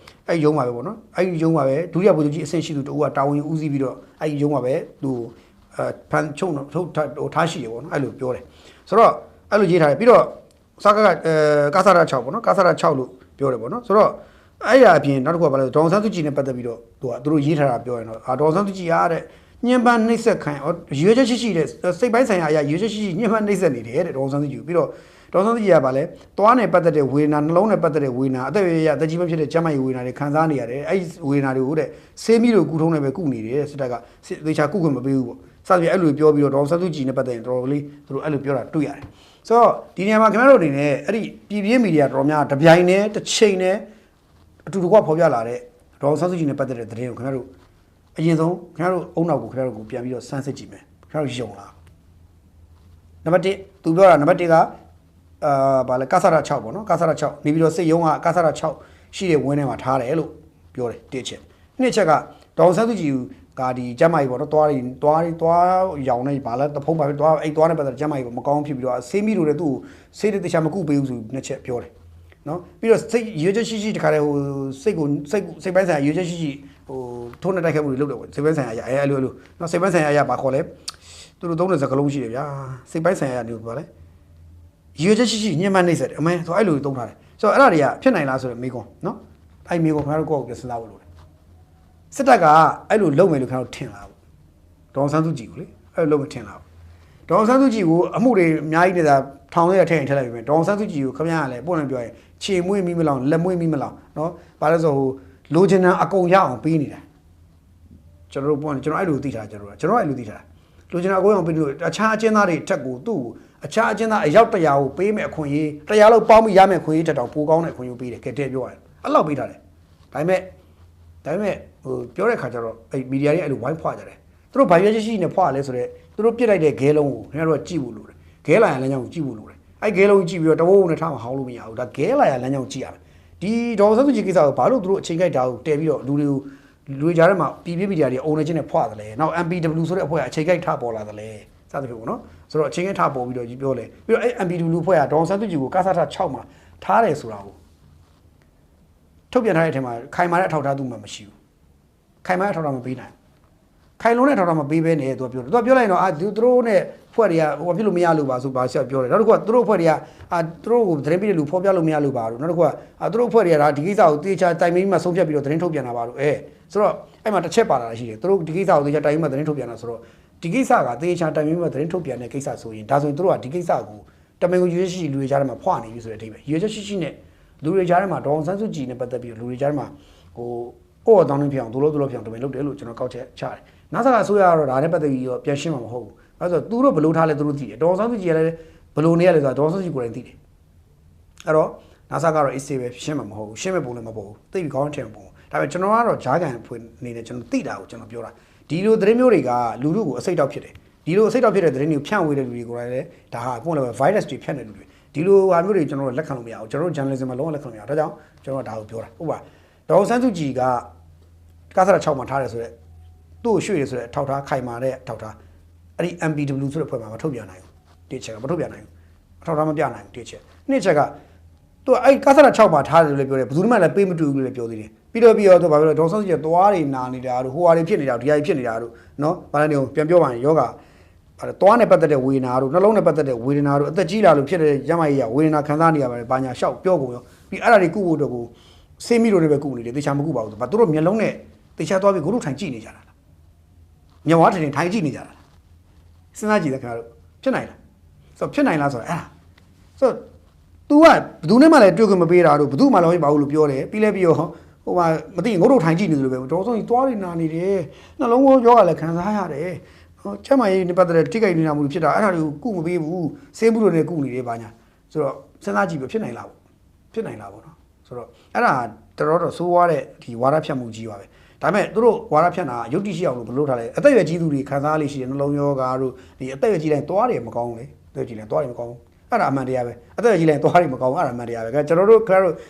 Speaker 1: အဲ့ဒီရုံးပါပဲပေါ့နော်အဲ့ဒီရုံးပါပဲဒုတိယဘုံချုပ်ကြီးအဆင့်ရှိသူတူကတာဝန်ဦးစီးပြီးတော့အဲ့ဒီရုံးပါပဲသူဖန်ချုံထုတ်ထားရှိရပေါ့နော်အဲ့လိုပြောတယ်ဆိုတော့အဲ့လိုရေးထားတယ်ပြီးတော့စကားကကဆထ6ပေါ့နော်ကဆထ6လို့ပြောတယ်ပေါ့နော်ဆိုတော့အဲ့ရအပြင်နောက်တစ်ခုကဘာလဲဒေါ်ဆန်းစုကြည်နဲ့ပတ်သက်ပြီးတော့သူတို့ရေးထားတာပြောရင်တော့ဒေါ်ဆန်းစုကြည်ရတဲ့ညှဉ်းပန်းနှိပ်စက်ခံရွေးချက်ရှိတဲ့စိတ်ပိုင်းဆိုင်ရာအရာရွေးချက်ရှိညှဉ်းပန်းနှိပ်စက်နေတယ်တဲ့ဒေါ်ဆန်းစုကြည်ပြီးတော့ဒေါ်ဆန်းစုကြည်ကဗာလဲသွားနဲ့ပတ်သက်တဲ့ဝေဒနာနှလုံးနဲ့ပတ်သက်တဲ့ဝေဒနာအသက်ရအသက်ကြီးမဖြစ်တဲ့ကျန်းမာရေးဝေဒနာတွေခံစားနေရတယ်အဲ့ဒီဝေဒနာတွေကိုတဲ့ဆေးမီးတို့ကုထုံးနဲ့ပဲကုနေတယ်စစ်တပ်ကသေချာကုခွင့်မပေးဘူးပေါ့စသဖြင့်အဲ့လိုပြောပြီးတော့ဒေါ်ဆန်းစုကြည်နဲ့ပတ်သက်ရင်တော်တော်လေးသူတို့အဲ့လိုပြောတာတွေ့ရတယ်ဆိုတော့ဒီနေရာမှာခင်ဗျားတို့အနေနဲ့အဲ့ဒီပြည်ပြင်းမီဒီယာတော်များတပြိုင်နဲ့တစ်ချိန်နဲ့အတူတကွဖော်ပြလာတဲ့ဒေါ်ဆန်းစုကြည်နဲ့ပတ်သက်တဲ့သတင်းကိုခင်ဗျားတို့အရင်ဆုံးခင်ဗျားတို့အုံနောက်ကိုခင်ဗျားတို့ကိုပြန်ပြီးတော့စမ်းစစ်ကြည့်မယ်ခင်ဗျားတို့ယုံလားနံပါတ်1သူပြောတာနံပါတ်1ကဗာလဲကဆရ6ပေါ့နော်ကဆရ6နေပြီးတော့စိတ်ယုံကကဆရ6ရှိတဲ့ဝင်းထဲမှာထားတယ်လို့ပြောတယ်တစ်ချက်နှစ်ချက်ကဒေါ်ဆန်းစုကြည်ကဒီကျမ်းမာကြီးပေါ့နော်သွားရောင်နေဗာလဲတဖုံးပါပြီးသွားအဲ့သွားနေပတ်သက်ကျမ်းမာကြီးပေါ့မကောင်းဖြစ်ပြီးတော့ဆေးမိလို့လည်းသူ့ကိုဆေးတခြားမကုပေးဘူးဆိုနှစ်ချက်ပြောတယ်နော်ပြီးတော့စိတ်ရွေးချက်ရှိတခါတည်းဟိုစိတ်ပိုင်းဆိုင်ရာရွေးချက်ရှိဟိုထုံးနေတိုက်ခိုက်မှုတွေလုပ်တယ်ပေါ့စိတ်ပိုင်းဆိုင်ရာအဲ့လိုနော်စိတ်ပိုင်းဆိုင်ရာဘာခေါ်လဲသူတို့သုံးတဲ့စကားလုံးရှိတယ်ဗျာစိတ်ပိုင်းဆိုင်ရာမျိုးပါလဲရွေးချက်ရှိညှဉ်းပန်းနှိပ်စက်တယ်အမေဆိုအဲ့လိုသုံးထားတယ်ဆိုတော့အဲ့ဒါတွေကဖြစ်နိုင်လားဆိုတော့မေးခွန်းနော်အဲ့မေးခွန်းခင်ဗျားတို့ကိုယ့်ကိုယ်စဉ်းစားဖို့လိုတယ်စစ်တပ်ကအဲ့လိုလုပ်မယ်လို့ခင်ဗျားတို့ထင်လားဒေါ်ဆန်းစုကြည်ကိုလေအဲ့လိုလုပ်မထင်လားဒေါ်ဆန်းစုကြည်ကိုအမှုတွေအများကြီးနေတာထောင်ထဲထည့်ရင်ထည့်လိုက်ပြီဒေါ်ဆန်းစုကြည်ကိုခင်ဗျားကလည်းပုံနဲ့ပြောရင်ခြေမွေးမိမလောင်လက်မွေးမိမလောင်နော်ဘာလဲဆိုဟိုလိုချင်တာအကုန်ရအောင်ပေးနေတာကျွန်တော်တို့ပုံကျွန်တော်အဲ့လိုသိထားကျွန်တော်အဲ့လိုသိထား လူချင်တာကိုအောင်ပြီးလို့အခြားအကျဉ်းသားတွေထက်ကိုသူ့အခြားအကျဉ်းသားအယောက်100ကိုပေးမဲ့အခွင့်အရေး100လောက်ပေါင်းပြီးရမဲ့ခွင့်ရေးတက်တော့ပိုကောင်းတဲ့အခွင့်အရေးပေးတယ်ကဲတဲ့ပြောရတယ်အဲ့လောက်ပေးထားတယ်ဒါပေမဲ့ဟိုပြောတဲ့ခါကျတော့အဲ့မီဒီယာတွေအဲ့လိုဝိုင်းဖွာကြတယ်သူတို့ဘာရွေးရှိနေဖွာလဲဆိုတော့သူတို့ပြစ်လိုက်တဲ့ဂဲလုံးကိုခင်ဗျားတို့ကကြည့်ဖို့လိုတယ်ဂဲလာရလမ်းကြောင်းကိုကြည့်ဖို့လိုတယ်အဲ့ဂဲလုံးကြည့်ပြီးတော့တဝုံနဲ့ထားမဟောင်းလို့မရဘူးဒါဂဲလာရလမ်းကြောင်းကြည့်ရမယ်ဒီဒေါ်စန်းစုကြည်ကိစ္စကိုဘာလို့သူတို့အချိန်ကြိုက်တာကိုတဲပြီးတော့လူတွေကြားထဲမှာပြည်ပြမီဒီယာတွေအုံနေချင်းနဲ့ဖွာတယ်လေနောက် MPW ဆိုတဲ့အဖွဲ့ကအချိန်ကြိုက်ထပေါ်လာတယ်လေစသဖြင့်ပေါ့နော်ဆိုတော့အချိန်ကြိုက်ထပေါ်ပြီးတော့ကြီးပြောလေပြီးတော့အဲ့ MPW အဖွဲ့ကဒေါ်စန်းစုကြည်ကိုကားစားထ6မှာထားတယ်ဆိုတာကိုထုတ်ပြန်ထားတဲ့အထက်မှာခိုင်မာတဲ့အထောက်အထားသူမှမရှိဘူးခိုင်မာတဲ့အထောက်အထားမပေးနိုင်ခိုင်လုံးတဲ့အထောက်အထားမပေးဘဲနဲ့သူကပြောလိုက်တော့သူတို့နဲ့ဖွဲ့တွေကဟိုဖြစ်လို့မရလို့ပါဆိုပါဆက်ပြောတယ်နောက်တစ်ခုကသူတို့ဖွဲ့တွေကသူတို့ကိုသတင်းပေးတဲ့လူဖော်ပြလို့မရလို့ပါလို့နောက်တစ်ခုကသူတို့ဖွဲ့တွေကဒါဒီကိစ္စကိုတေချာတိုင်မင်းမှဆုံးဖြတ်ပြီးတော့သတင်းထုတ်ပြန်တာပါလို့ဆိုတော့အဲ့မှာတစ်ချက်ပါလာတာရှိတယ်သူတို့ဒီကိစ္စကိုတေချာတိုင်မင်းမှသတင်းထုတ်ပြန်တာဆိုတော့ဒီကိစ္စကတေချာတိုင်မင်းမှသတင်းထုတ်ပြန်တဲ့ကိစ္စဆိုရင်ဒါဆိုရင်သူတို့ကဒီကိစ္စကိုတမင်ကိုရွေးရှိလူတွေကြားထဲမှာဖွာနေပြီဆိုတဲ့အဓိပ္ပာယ်ရွေးချက်ရှိနဲ့လူတွေကြားထဲမှာဒေါန်ဆန်းစုကြည်နဲ့ပတ်သက်ပြီးလူတွေကြားထဲမှာဟိုအော်တောင်းနေပြောင်းတို့လို့ပြောင်းတမင်လုပ်တယ်လို့ကျွန်တော်ကောက်ချက်ချတယ်နောက်ဆက်ကအစိုးရကတော့ဒါနဲ့ပတ်သက်ပြီးတော့ပြန်ရှင်းမှာမဟုတ်ဘူးအဲဆိုသူတို့ဘလို့ထားလဲသူတို့သိတယ်ဒေါန်ဆန်းစုကြည်ကလည်းဘလို့နေရလဲဆိုတော့ဒေါန်ဆန်းစုကြည်ကိုယ်တိုင်သိတယ်အဲ့တော့နောက်ဆက်ကတော့ AC ပဲရှင်းမှာမဟုတ်ဘူးရှင်းမဲ့ပုံလည်းမပေါ်ဘူးသိပြီးကောင်းထင်ပုံဒါပေမဲ့ကျွန်တော်ကတော့ဂျားကန်ဖွင့်နေတယ်ကျွန်တော်သိတာကိုကျွန်တော်ပြောတာဒီလိုသတင်းမျိုးတွေကလူတို့ကိုအစိတ်တောက်ဖြစ်တယ်ဒီလိုအစိတ်တောက်ဖြစ်တဲ့သတင်းတွေကိုဖြန့်ဝေတဲ့လူတွေကိုလည်းဒါဟာပုံလည်း virus တွေဖြန့်တဲ့လူတွေဒီလိုဟာမျိုးတွေကျွန်တော်တို့လက်ခံလို့မရဘူးကျွန်တော်တို့ journalism မှာလုံးဝလက်ခံလို့မရဘူးဒါကြောင့်ကျွန်တော်ဒါကိုပြောတာဟုတ်ပါဒေါ်ဆန်းစုကြည်ကကားစား6မှာထားတယ်ဆိုတော့သူ့ကိုရွှေ့ရဆိုတော့ထောက်ထားခိုင်မာတဲ့ထောက်ထားအဲ့ဒီ MPW ဆိုတဲ့ဖွဲ့မှာမထုတ်ပြန်နိုင်ဘူးတစ်ချက်ကမထုတ်ပြန်နိုင်ဘူးအထောက်ထားမပြနိုင်ဘူးတစ်ချက်နှစ်ချက်ကသူအဲ့ကားစား6မှာထားတယ်လို့လည်းပြောတယ်ဘယ်သူမှလည်းပေးမတူဘူးလို့လည်းပြောသေးတယ်ပြီးတော့သူဘာပြောလဲဒေါ်ဆန်းစုကြည်သွားတွေနာနေတာတို့ဟိုဟာတွေဖြစ်နေတာဒီဟာတွေဖြစ်နေတာတို့နော်ဘာလဲနေပြန်ပြောပါရင်ယောဂသွားနဲ့ပတ်သက်တဲ့ဝေဒနာတို့နှလုံးနဲ့ပတ်သက်တဲ့ဝေဒနာတို့အသက်ကြီးလာလို့ဖြစ်တဲ့ရမကြီးရဝေဒနာခံစားနေရပါတယ်။ဘာညာရှောက်ပြောကုန်ရောပြီးအဲ့ဒါတွေကုဖို့တော့ကိုဆေးမိတို့တွေပဲကုနေတယ်တေချာမကုပါဘူး။ဘာသူတို့မျက်လုံးနဲ့တေချာသွားပြီးကိုတို့ထိုင်ကြည့်နေကြတာလား။မျက်ဝါးထင်ထိုင်ကြည့်နေကြတာလား။စဉ်းစားကြည့်တဲ့ခင်ဗျားတို့ဖြစ်နိုင်လား။ဆိုဖြစ်နိုင်လားဆိုတော့အဲ့ဒါဆို तू ကဘယ်သူနဲ့မှလည်းတွေ့ခွင့်မပေးတာတို့ဘယ်သူမှလည်းမပါဘူးလို့ပြောတယ်ပြီးလဲပြီးတော့ဟိုမှာမသိငုတ်တို့ထိုင်ကြည့်နေတယ်လို့ပဲဒေါ်ဆုံးကြီးသွားနေနာနေတယ်နှလုံးရောဂါလည်းခံစားရတယ်ကျမကြီးနေပတ်တဲ့ထိခိုက်နေတာမှုဖြစ်တာအဲ့ဒါတွေကိုကုမပေးဘူးဆေးမှုတွေနဲ့ကုနေတယ်ဘာညာဆိုတော့စဉ်းစားကြည့်ပြီးဖြစ်နိုင်လားပေါ့ဖြစ်နိုင်လားပေါ့နော်ဆိုတော့အဲ့ဒါတော်ဆိုးွားတဲ့ဒီဝါဒဖြတ်မှုကြီးပါပဲဒါပေမဲ့သူတို့ဝါဒဖြတ်တာရုပ်တိရှိအောင်လို့ဘယ်လိုထားလဲအသက်အရွယ်ကြီးသူတွေခံစားလေးရှိတယ်နှလုံးရောဂါတို့ဒီအသက်အရွယ်ကြီးတိုင်းသွားတယ်မကောင်းလေအသက်ကြီးတိုင်းသွားတယ်မကောင်းအဲ့ဒါအမှန်တရားပဲအသက်ကြီးတိုင်းသွားတယ်မကောင်းအဲ့ဒါအမှန်တရားပဲကျွန်တော်တို့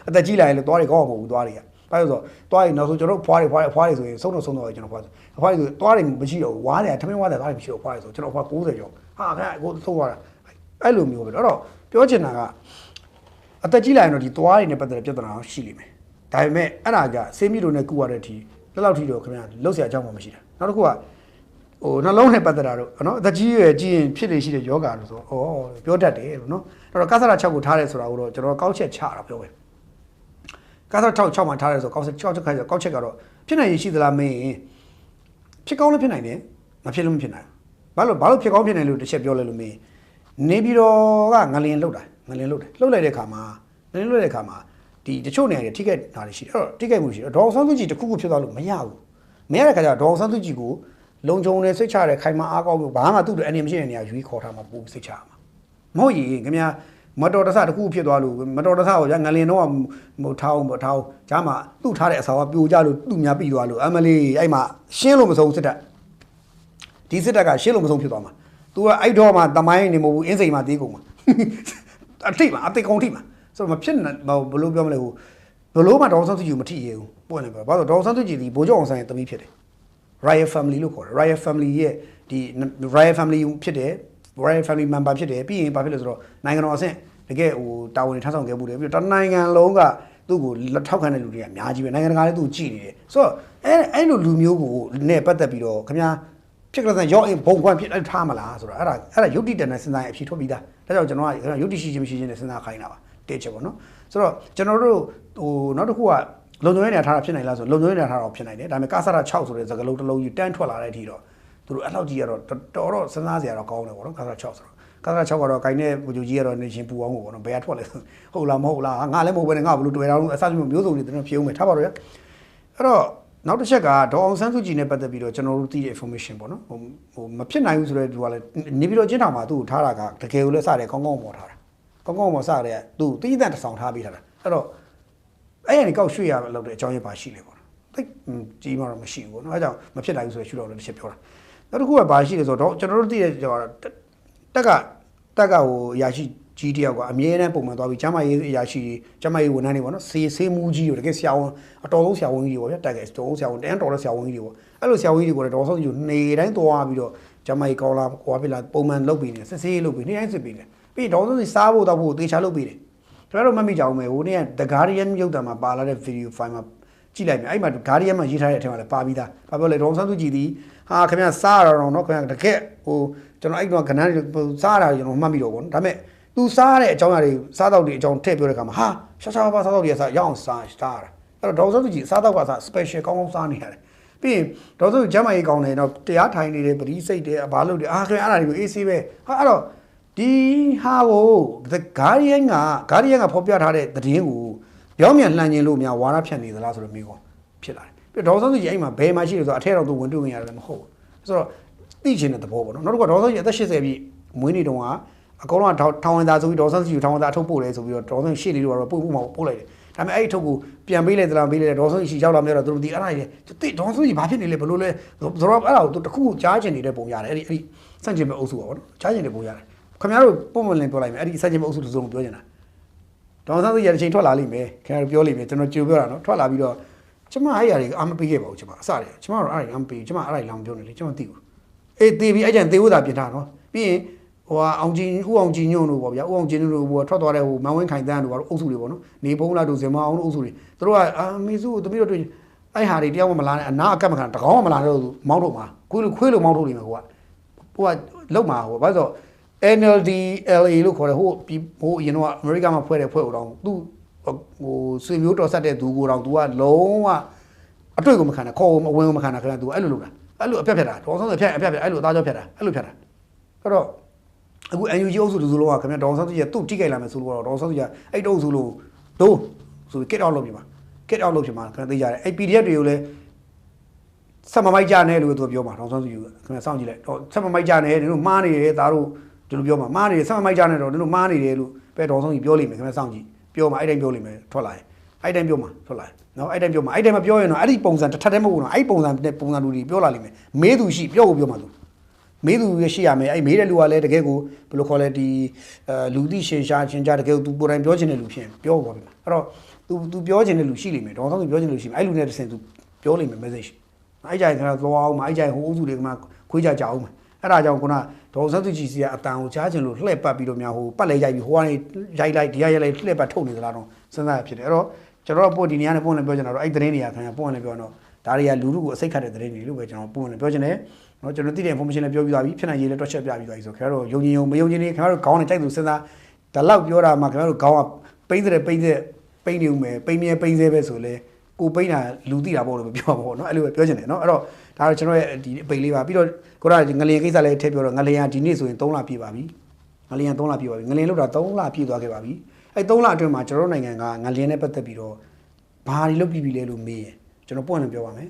Speaker 1: အသက်ကြီးလာရင်လည်းသွားတယ်ကောင်းအောင်မဟုတ်ဘူးသွားတွေကဘာလို့ဆိုတော့သွားရင်နောက်ဆုံးကျွန်တော်ဖွားတွေဆိုရင်ဆုံးတော့ကျွန်တော်ဖွားအဖွားတွေဆိုသွားတယ်မရှိတော့ဝါးတယ်ထမင်းဝါးတယ်သွားတယ်မရှိတော့ဖွားတယ်ဆိုကျွန်တော်ဖွား90ကျော်ဟာခင်ဗျကိုသုံးသွားတာအဲ့လိုမျိုးပဲတော့ပြောချင်တာကအသက်ကြီးလာရင်တော့ဒီသွားတွေနဲ့ပတ်သက်တဲ့ပြဿနာရှိလိမ့်မယ်ဒါပေမဲ့အဲ့ဒါကဆေးမြစ်တို့နဲ့ကုရတဲ့အထိလက်လောက်ထိတော့ခင်ဗျလှုပ်เสียအကြောင်းမှမရှိတာနောက်တစ်ခုကဟိုနှလုံးနဲ့ပတ်သက်တာတော့နော်အသက်ကြီးရွယ်ကြီးရင်ဖြစ်လေရှိတဲ့ယောဂါလို့ဆိုဩပြောတတ်တယ်လို့နော်အဲ့တော့ကာသရ6ကိုထားတယ်ဆိုတာကိုတော့ကျွန်တော်ကောက်ချက်ချတာပြောပဲကာသရ6မှာထားတယ်ဆိုကောက်ချက်6ခိုင်းဆိုကောက်ချက်ကတော့ဖြစ်နိုင်ရရှိသလားမင်းဖြစ်ကောင်းလည်းဖြစ်နိုင်တယ်မဖြစ်လို့မဖြစ်နိုင်ဘာလို့ဖြစ်ကောင်းဖြစ်နိုင်လို့တစ်ချက်ပြောလဲလို့မင်းနေပြီးတော့ကငလင်လှုပ်လိုက်တဲ့ခါမှာဒီတချို့နေရာတွေထိခိုက်တာတွေရှိတယ်အဲ့တော့ထိခိုက်မှုရှိတယ်ဒေါအောင်ဆန်းစုကြည်တခုခုဖြစ်သွားလို့မရဘူးမရတဲ့ခါကျတော့ဒေါအောင်ဆန်းစုကြည်ကိုလုံခြုံနေစိတ်ချတဲ့ခိုင်မာအားကောင်းလို့ဘာမှသူ့အနေမရှိတဲ့နေရာရွေးခေါ်ထားမှာပို့စိတ်ချမှာမဟုတ်ရင်ခင်ဗျာမတော်တဆတခုဖြစ်သွားလို့မတော်တဆကိုငလင်တော့မထားအောင်ဂျားမှာသူ့ထားတဲ့အစာကပြိုကျလို့သူ့များပြီးသွားလို့အမလေးအဲ့မှာရှင်းလို့မဆုံးစစ်တပ်ဒီစစ်တပ်ကရှင်းလို့မဆုံးဖြစ်သွားမှာ तू ကအဲ့တော့မှတမိုင်းနေမဟုတ်ဘူးအင်းစိန်မှာတေးကုန်မှာအထိတ်မှာအသိကောင်းထိတ်မှာဆိုတော့မဖြစ်ဘယ်လိုပြောမလဲဟိုဘယ်လိုမှဒေါအောင်ဆန်းစုကြည်မထိရဘူးပွင့်နေပါဘာလို့ဒေါအောင်ဆန်းစုကြည်ဒီဗိုလ်ချုပ်အောင်ဆန်းရဲ့တမီးဖြစ်တယ် Royal Family လို့ခေါ်တယ် Royal Family ရဲ့ဒီ Royal Family ဖြစ်တယ် Royal Family member ဖြစ်တယ်ပြီးရင်ဘာဖြစ်လဲဆိုတော့နိုင်ငံတော်အဆင့်တကယ်ဟိုတာဝန်ထမ်းဆောင်ခဲ့မှုတယ်ပြီးတော့နိုင်ငံလုံးကသူ့ကိုလက်ထောက်ခံတဲ့လူတွေကအများကြီးပဲနိုင်ငံတကာလည်းသူ့ကြည့်နေတယ်ဆိုတော့အဲ့လိုလူမျိုးကိုနဲ့ပတ်သက်ပြီးတော့ခင်ဗျာဖြစ်ကြတဲ့ရောဘုံခွန်းဖြစ်ထားမလားဆိုတော့အဲ့ဒါယုတ်တိတန်နဲ့စဉ်းစားရင်အဖြေထုတ်ပြီးသားဒါကြောင့်ကျွန်တော်ကယုတ်တိရှိချင်းမရှိချင်းနဲ့စဉ်းစားခိုင်းတာပါတဲ့ချက်ပေါ့နော်ဆိုတော့ကျွန်တော်တို့ဟိုနောက်တစ်ခုကလုံခြုံရေးနေထားတာဖြစ်နိုင်လားဆိုလုံခြုံရေးနေထားတာဖြစ်နိုင်တယ်ဒါပေမဲ့ကာဆာရာ6ဆိုတဲ့စကားလုံးတစ်လုံးကြီးတန်းထွက်လာတဲ့အထိတော့သူတို့အဲ့လောက်ကြီးကတော့တော်စဉ်းစားစရာတော့ကောင်းတယ်ပေါ့နော်ကာဆာရာ6ဆိုတော့ကာဆာရာ6ကတော့ဂိုင်းနဲ့ဘူဂျူကြီးကတော့နေရှင်ပူအောင်ပေါ့နော်ဘယ်ကထွက်လဲဟုတ်လားမဟုတ်လားငါလည်းမဟုတ်ဘဲနဲ့ငါဘလို့တွေ့တာလို့အစမျိုးစုံတွေကျွန်တော်ဖြေအောင်မယ်ထားပါတော့ရအဲ့တော့ နောက်တစ်ချက်ကဒေါ်အောင်ဆန်းစုကြည်နဲ့ပတ်သက်ပြီးတော့ကျွန်တော်တို့သိတဲ့ information ပေါ့နော်ဟိုမဖြစ်နိုင်ဘူးဆိုတော့ဒီကလည်းနေပြီးတော့ကျင်းထောင်မှာသူ့ကိုထားတာကတကယ်ကိုလည်းစတယ်ကောင်းကောင်းပေါ်ထားတာကောင်းကောင်းပေါ်စတယ်သူ့တိကျတဲ့ဆောင်ထားပေးထားတာအဲ့တော့အဲ့ရနေကောက်ရွှေ့ရလို့တဲ့အကြောင်းရင်းပါရှိလေပေါ့တိတ်ကြီးမှတော့မရှိဘူးပေါ့နော်အဲကြောင့်မဖြစ်နိုင်ဘူးဆိုတော့ရှုတော့လည်းတစ်ချက်ပြောတာနောက်တစ်ခုကဘာရှိလဲဆိုတော့ကျွန်တော်တို့သိတဲ့တက်ကဟိုအရာရှိကြီးတယောက်ကအမြဲတမ်းပုံမှန်သွားပြီးကျမရေးအရာရှိကျမရေးဝန်ထမ်းတွေပေါ့နော်ဆေးမူးကြီးတွေတကယ်ဆရာဝန်အတော်ဆုံးဆရာဝန်ကြီးတွေပေါ့ဗျတက်ကဲတော်ဆရာဝန်တန်းတော်တဲ့ဆရာဝန်ကြီးတွေပေါ့အဲ့လိုဆရာဝန်ကြီးတွေကိုလည်းတော်ဆုံးယူနေတိုင်းသွားပြီးတော့ကျမရေးကောင်းလားကွာပြလားပုံမှန်လုပ်ပြီးနေစစ်ဆေးလုပ်ပြီးနေတိုင်းစစ်ပြီးနေပြီးတော်ဆုံးစားဖို့တောက်ဖို့တေချာလုပ်ပြီးတယ်ကျွန်တော်တို့မှတ်မိကြအောင်မယ်ဟိုနေ့က The Guardian ရုပ်သံမှာပါလာတဲ့ video file မှာကြည့်လိုက်မယ်အဲ့မှာ Guardian မှာရေးထားတဲ့အထက်မှာလည်းပါပြီးသားဘာပြောလဲဒေါ်ဆန်းစုကြည်ဒီဟာခင်ဗျစားရတော့နော်ခင်ဗျတကယ်ဟိုကျွန်တော်အဲ့တော့ကဏ္ဍစားရတာကျွန်တော်မှတ်မိတော့ပေါ့နော်ဒါပေမဲ့သူစားတဲ့အကြောင်းအရာတွေစားတော့တွေအကြောင်းထည့်ပြောတဲ့အခါမှာဟာရှာပါစားတော့တွေကစားရအောင်စားတာအဲ့တော့ဒေါ်ဆန်းစုကြည်စားတော့ကစား special ကောင်းကောင်းစားနေရတယ်ပြီးရင်ဒေါ်စုကျမ်းမာရေးကောင်းတယ်တော့တရားထိုင်နေတယ်ပရိစိတ်တယ်ဘာလို့လဲခင်ဗျအဲ့ဒါတွေကိုအေးဆေးပဲဟာအဲ့တော့ဒီဟာကို Guardian ကဖော်ပြထားတဲ့သတင်းကိုပြောင်းပြန်လှန်ကျင်လို့များဝါရဖြန့်နေသလားဆိုတော့မိကောဖြစ်လာတယ်ပြီးတော့ဒေါ်ဆန်းစုကြည်အဲ့မှာဘယ်မှာရှိလဲဆိုတော့အထက်တော့သူဝင်တွေ့ဝင်ရတယ်မဟုတ်ဘူးဆိုတော့သိချင်တဲ့သဘောပေါ့နော်နောက်တစ်ခုကဒေါ်ဆန်းစုကြည်အသက်80ပြည့်မွေးနေ့တုန်းကအကောင်လုံးထောင်ဝင်သားဆိုပြီးဒေါ်ဆန်းစုကြည်ထောင်ဝင်သားအထုပ်ပို့လဲဆိုပြီးတော့ဒေါ်ဆန်းရှေ့လေးတို့ကတော့ပို့လိုက်တယ်ဒါပေမဲ့အဲ့အထုပ်ကိုပြန်ပေးလိုက်သလားပေးလိုက်တယ်ဒေါ်ဆန်းရှီရောက်လာမြေတော့သူတို့ဒီအဲ့ဒါကြီးတိဒေါ်ဆန်းရှီဘာဖြစ်နေလဲဘလို့လဲဆိုတော့အဲ့ဒါကိုသူတခုကြားချင်နေတဲ့ပုံရတယ်အဲ့ဒီစန့်ကျင်မဲ့အုပ်စုပါဗောနော်ကြားချင်တဲ့ပုံရတယ်ခင်ဗျားတို့ပုံမှန်လင်းပြောလိုက်မယ်အဲ့ဒီစန့်ကျင်မဲ့အုပ်စုတစ်စုံပြောချင်တာဒေါ်ဆန်းရှီရတဲ့ချိန်ထွက်လာလိမ့်မယ်ခင်ဗျားတို့ပြောလိမ့်မယ်ကျွန်တော်ကြိုပြောတာနော်ထွက်လာပြီးတော့ကျမအဲ့ຢာတွေအမပေးခဲ့ပါဘူးကျမအစတယ်ကျမတို့အဲ့ဒါအမပေးကျမအဲ့ဒါလောင်ပြောနေလေကျမသိဘူးအေးတေးပြီးအဲ့ကြံတေးဝတာပြင်ထားနော်ပြီးရင်ဟိုအောင်ကြီးဦးအောင်ကြီးညွန့်တို့ပေါ့ဗျာဦးအောင်ကြီးညွန့်တို့ဟိုထွက်သွားတဲ့ဟိုမန်ဝင်းခိုင်တန်းတို့ဘာလို့အုပ်စုတွေပေါ့နော်နေဘုံလာတို့ဇင်မအောင်တို့အုပ်စုတွေသူတို့ကမေစုသမီးတို့တွေ့အဲ့ဟာတွေတယောက်မှမလာနဲ့အနာအကတ်မခံတကောင်းမှမလာတော့မောင်းထုတ်မှာခွေးလို့မောင်းထုတ်နေမှာကိုကလုံမှာဟိုဘာလို့ဆို NLD LA လို့ခေါ်တယ်ဟိုအရင်တော့အမေရိကန်မှာဖွဲ့တဲ့ဖွဲ့ကိုတော့သူဟိုဆွေမျိုးတော်ဆက်တဲ့သူကိုတော့ तू ကလုံးဝအတွေ့ကိုမခံနဲ့ခေါ်ကိုအဝင်ကိုမခံနဲ့ခင်ဗျာ तू အဲ့လိုလုပ်တာအဲ့လိုအဖြတ်တာဒေါ်ဆန်းစုအဖြတ်အဲ့လိုအသားကြောဖြတ်တာအဲ့လိုဖြတ်တာအဲ့တော့အခု NUG အုပ်စုလူစုလုံးကခင်ဗျာဒေါ်ဆန်းစုကြည်သူ့တိကြိုက်လာမယ်ဆိုလို့တော့ဒေါ်ဆန်းစုကြည်အဲ့တုပ်စုလို့ဒိုးဆို get out လုပ်ပြပါ get out လုပ်ပြပါခင်ဗျာသိကြတယ်အဲ့ PDF တွေကိုလည်းဆက်မမိုက်ကြနဲ့လို့သူပြောမှာဒေါ်ဆန်းစုကြည်ခင်ဗျာစောင့်ကြည့်လိုက်တော့ဆက်မမိုက်ကြနဲ့တို့မှားနေတယ်သားတို့ဒီလိုပြောမှာမှားနေတယ်ဆက်မမိုက်ကြနဲ့တော့တို့မှားနေတယ်လို့ပဲဒေါ်ဆန်းစုကြည်ပြောလိမ့်မယ်ခင်ဗျာစောင့်ကြည့်ပြောမှာအဲ့တိုင်းပြောလိမ့်မယ်ထွက်လာရင်အဲ့တိုင်းပြောမှာထွက်လာနော်အဲ့တိုင်းပြောမှာအဲ့တိုင်းမပြောရင်တော့အဲ့ဒီပုံစံတစ်ထပ်တည်းမဟုတ်ဘူးနော်အဲ့ပုံစံလူတွေပြောလာလိမ့်မယ်မေးသူရှိပြောကိုပြောမှာသူမေးသူရရှိရမယ်အဲ့မေးတဲ့လူကလည်းတကယ်ကိုဘယ်လိုခေါ်လဲဒီလူသိရှင်ရှားချင်းကြတကယ်သူကိုယ်တိုင်ပြောချင်တဲ့လူဖြစ်ပြောပါပြီအဲ့တော့သူပြောချင်တဲ့လူရှိလိမ့်မယ်ဒေါ်ဆောင်သူပြောချင်တဲ့လူရှိမယ်အဲ့လူနဲ့တစ်ဆင့်သူပြောလိမ့်မယ် message အဲ့ကြိုင်ခါတော့အောင်မှာအဲ့ကြိုင်ဟိုအုပ်စုတွေကမှခွေးကြကြအောင်မှာအဲ့ဒါကြောင့်ခုနဒေါ်ဆောင်သူကြီးစီကအတန်ကိုကြားချင်လို့လှည့်ပတ်ပြီးတော့များဟိုပတ်လဲရိုက်ပြီးဟိုကနေရိုက်လိုက်ဒီကရိုက်လိုက်လှည့်ပတ်ထုတ်နေသလားတော့စဉ်းစားရဖြစ်တယ်အဲ့တော့ကျွန်တော်ပို့ဒီနေရာနဲ့ပို့နေပြောချင်တာတော့အဲ့သတင်းတွေကခင်ဗျာပို့နေပြောတော့ဒါတွေကလူလူကိုအစိတ်ခတ်တဲ့သတင်းတွေလို့ပဲကျွန်တော်ပို့နေပြောချင်တယ်နော်ကျွန်တော်သိတဲ့ information လည်းပြောပြသွားပြီဖြစ်နိုင်ရေးလည်းတွက်ချက်ပြပြီးသွားပြီဆိုခင်ဗျားတို့ယုံကြည်မယုံကြည်နေခင်ဗျားတို့ခေါင်းနဲ့ကြိုက်သူစဉ်းစားဒါလောက်ပြောတာမှခင်ဗျားတို့ခေါင်းကပိန်းနေဦးမယ်ပိန်းမြဲပိန်းသေးပဲဆိုလဲကိုပိန်းတာလူသိတာပေါ့လို့ပြောပါဘောနော်အဲ့လိုပဲပြောချင်တယ်နော်အဲ့တော့ဒါတော့ကျွန်တော်ရဲ့ဒီအပိန်လေးပါပြီးတော့ကိုရငလျင်ကိစ္စလည်းထည့်ပြောတော့ငလျင်ကဒီနေ့ဆိုရင်3လပြည့်ပါပြီငလျင်3လပြည့်ပါပြီငလျင်လောက်တာ3လပြည့်သွားခဲ့ပါပြီအဲ့3လအတွင်းမှာကျွန်တော်တို့နိုင်ငံကငလျင်နဲ့ပတ်သက်ပြီးတော့ဘာတွေလုပ်ပြီးပြီလဲလို့မေးရင်ကျွန်တော်ပွင့်လည်းပြောပါမယ်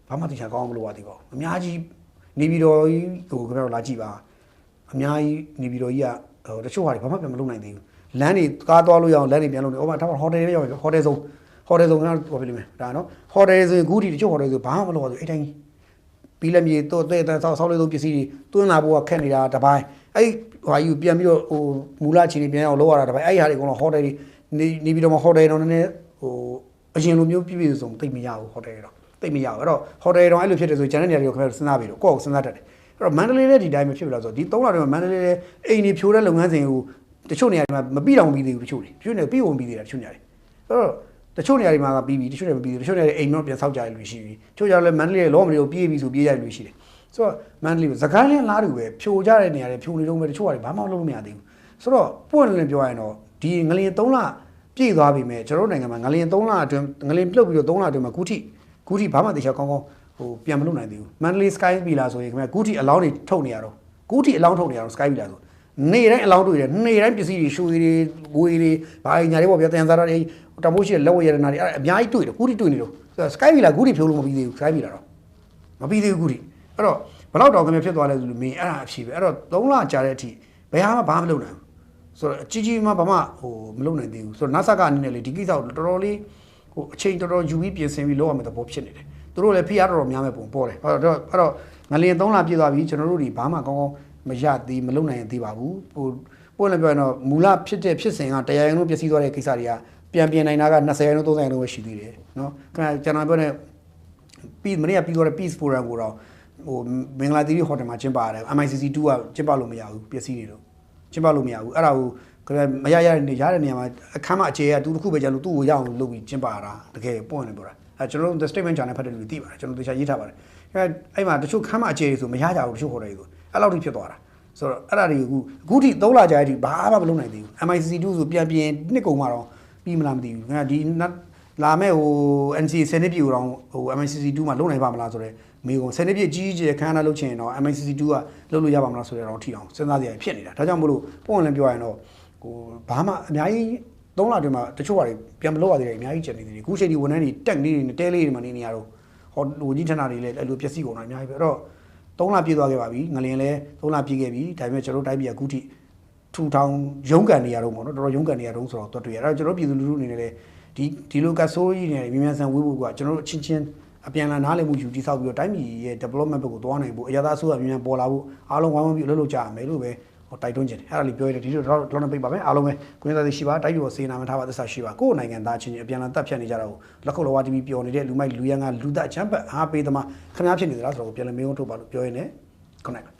Speaker 1: ဘာမှသိချင်ကောင်းမလို့ပါသေးပါဘူးအများကြီးနေပြည်တော်ကြီးဟိုခင်ဗျားတို့လာကြည့်ပါအများကြီးနေပြည်တော်ကြီးကဟိုတချို့ဟာတွေဘာမှပြန်မလုပ်နိုင်သေးဘူးလမ်းတွေကားသွားလို့ရအောင်လမ်းတွေပြန်လုပ်နေဟိုမှာဟိုတယ်တွေရောက်ဟိုတယ်ဆုံးခင်ဗျားတို့ပြောပြလိမ့်မယ်ဒါနော်ဟိုတယ်ဆိုရင်ဂူတီတချို့ဟိုတယ်ဆိုဘာမှမလုပ်ရဘူးအဲ့တိုင်းပြီးလည်းမြေတော့တဲ့ဆောက်လေးသုံးပစ္စည်းတွေတွန်းလာဖို့ကခက်နေတာတပိုင်းအဲ့ဟိုယူပြန်ပြီးတော့ဟိုမူလချီနေပြန်အောင်လုပ်ရတာတပိုင်းအဲ့ဟာတွေကတော့ဟိုတယ်တွေနေပြီးတော့ဟိုတယ်တော့နည်းနည်းဟိုအရင်လိုမျိုးပြည့်စုံတိတ်မရဘူးဟိုတယ်တော့တိတ်မရဘူးအဲ့တော့ဟိုတယ်တော့အဲ့လိုဖြစ်တယ်ဆိုကျန်တဲ့နေရာတွေကိုခင်ဗျားတို့စဉ်းစားပြီးတော့ကိုယ့်ကိုစဉ်းစားတတ်တယ်အဲ့တော့မန္တလေးလည်းဒီတိုင်းပဲဖြစ်ပြီလားဆိုတော့ဒီ3လအတွင်းမှာမန္တလေးလည်းအိမ်တွေဖြိုးတဲ့လုပ်ငန်းစဉ်ကိုတချို့နေရာတွေမှာမပြီးတော့ပြီးသေးဘူးတချို့နေပြီးဝင်ပြီးသေးတာတချို့နေရာတွေအဲ့တော့တချို့နေရာတွေမှာပြီးပြီတချို့နေရာမပြီးသေးဘူးတချို့နေရာတွေအိမ်တော့ပြန်ဆောက်ကြရလို့ရှိပြီတချို့ကြလည်းမန္တလေးရဲ့လောမလေးကိုပြေးပြီးဆိုပြေးရလို့ရှိတယ်ဆိုတော့မန္တလေးစကိုင်းလင်းလားတူပဲဖြိုကြတဲ့နေရာတွေဖြိုနေတော့ပဲတချို့ကဘာမှလုပ်လို့မရသေးဘူးဆိုတော့ပွင့်လင်းပြောရရင်တော့ဒီငလျင်3လပြည့်သွားပြီမဲ့ကျွန်တော်တို့နိုင်ငံမှာငလျင်3လအတွင်းငလျင်ပြုတ်ပြီးတော့3လအတွင်းမှာဂူတီဘာမှတေချာကောင်းကောင်းဟိုပြန်မလုပ်နိုင်သေးဘူးမန္တလေး sky ပြီလားဆိုရင်ခင်ဗျာဂူတီအလောင်းတွေထုတ်နေရတော့ဂူတီအလောင်းထုတ်နေရတော့ sky ပြီလားဆိုနေတိုင်းအလောင်းတွေ့တယ်နေတိုင်းပစ္စည်းတွေရှူတွေငွေတွေဘာညာတွေပေါ့ဗျာတန်စားတာတွေတမိုးရှိတဲ့လက်ဝဲရတနာတွေအဲ့အများကြီးတွေ့တယ်ဂူတီတွေ့နေတော့ Sky ပြီလားခုထိဖြိုးလို့မပြီးသေးဘူး Sky ပြီလားတော့မပြီးသေးဘူးခုထိအဲ့တော့ဘယ်တော့တောင်သမီးဖြစ်သွားလဲဆိုလို့မင်းအဲ့ဒါအဖြစ်ပဲအဲ့တော့3လကြာတဲ့အထိဘယ်ဟာမှဘာမှမလုပ်နိုင်ဘူးဆိုတော့ကြီးကြီးမှဘာမှဟိုမလုပ်နိုင်သေးဘူးဆိုတော့ NASA ကအနေနဲ့လေဒီကိစ္စကိုတော်တော်လေးဟိုအချိန်တော်တော်ယူပြီးပြင်ဆင်ပြီးလုပ်ရမယ့်သဘောဖြစ်နေတယ်သူတို့လည်းဖိအားတော်တော်များမဲ့ပုံပေါ်တယ်အဲ့တော့ငလျင်3လပြည့်သွားပြီကျွန်တော်တို့ဒီဘာမှကောင်းကောင်းမရသေးမလုပ်နိုင်သေးပါဘူးဟိုပို့လည်းပြောရင်တော့မူလဖြစ်တဲ့ဖြစ်စဉ်ကတရားရင်လို့ပျက်စီးသွားတဲ့ကိစ္စတွေကပြန်ပြင်နိုင်တာက20ရာခိုင်နှုန်း30ရာခိုင်နှုန်းပဲရှိသေးတယ်နော်ခဏကျွန်တော်ပြောနေပြီးမနေ့ကပြီးသွားတဲ့ Peace Forum ကိုတော့ဟိုမင်္ဂလာသီရိဟိုတယ်မှာကျင်းပရတယ် MICC2 ကကျင်းပလို့မရဘူးပျက်စီးနေလို့ကျင်းပလို့မရဘူးအဲ့ဒါကိုမရတဲ့နေရာမှာအခမ်းမအခြေကသူတစ်ခုပဲကြာလို့သူ့ကိုရအောင်လုပ်ပြီးကျင်းပတာတကယ်ပွင့်နေပြောတာအဲကျွန်တော်တို့ The Statement Channel ဖတ်တယ်လို့သိပါတယ်ကျွန်တော်တို့တခြားရေးထားပါတယ်အဲ့မှာတချို့ခမ်းမအခြေဆိုမရကြဘူးတချို့ဟိုတယ်ဆိုအဲ့လောက်ထိဖြစ်သွားတာဆိုတော့အဲ့ဒါတွေအခုထိ3လကြာတဲ့အထိဘာမှမလုပ်နိုင်သေးဘူး MICC2 ဆိုပြန်နှစ်ကုန်မှတော့ပြီးမလားမသိဘူးဒီလာမဲ့ဟို NCA 10နှစ်ပြည့်ကိုတော့ဟို MICC2 မှာလုပ်နိုင်ပါမလားဆိုတော့မိကုန်10နှစ်ပြည့်ကြီးကြီးခန်းနာလုပ်ချင်ရင်တော့ MICC2 ကလုပ်လို့ရပါမလားဆိုတော့ထိအောင်စဉ်းစားစရာဖြစ်နေတာဒါကြောင့်မို့လို့ပုံဝင်လည်းပြောရရင်တော့ဟိုဘာမှအများကြီး3လအတွင်းမှာတချို့ဟာတွေပြန်မလုပ်ရသေးတယ်အများကြီးကျန်နေသေးတယ်အခုချိန်ဒီဝန်ထမ်းတွေတက်နေနေတဲလေးတွေမှာနေနေရတော့ဟိုကြီးထဏတွေလည်းအဲ့လိုပျက်စီးကုန်တာအများကြီးပဲအဲ့တော့3လပြည့်သွားခဲ့ပါပြီငလျင်လည်း3လပြည့်ခဲ့ပြီဒါပေမဲ့ကျွန်တော်တို့တိုင်းပြည်ကအခုထိထူထောင်ရုန်းကန်နေရတော့ပေါ့နော်တော်တော်ရုန်းကန်နေရတော့ဆိုတော့တွေ့ရအဲ့တော့ကျွန်တော်ပြည်သူလူထုအနေနဲ့လည်းဒီလိုကဆိုးကြီးနေမြန်မြန်ဆန်ဝေးဖို့ကကျွန်တော်တို့အချင်းချင်းအပြန်လာနားလည်မှုယူတည်ဆောက်ပြီးတော့တိုင်းပြည်ရဲ့ development ဘက်ကိုသွားနိုင်ဖို့အရသာအစိုးရမြန်မြန်ပေါ်လာဖို့အားလုံးဝိုင်းဝန်းပြီးအလုပ်လုပ်ကြရမယ်လို့ပဲတိုက်တွန်းခြင်းအဲ့ဒါလေးပြောရတယ်ဒီလိုတော့လောနေပိတ်ပါမယ်အားလုံးပဲကိုင်းသားရှိပါတိုက်ပြည်ကိုစေနာမထားပါသစ္စာရှိပါကိုယ်နိုင်ငံသားချင်းချင်းအပြန်လာတက်ဖြတ်နေကြတာကိုလက်ခုပ်လောဝါတီဗီပျော်နေတဲ့လူမိုက်လူရန်ကလူသက်ချမ်းပတ်အားပေးသမားခင်ဗျားဖြစ်နေသလားဆိုတော့ပြန်လည်မေးခွန်းထုတ်ပါလို့ပြောရင်းနဲ့ connect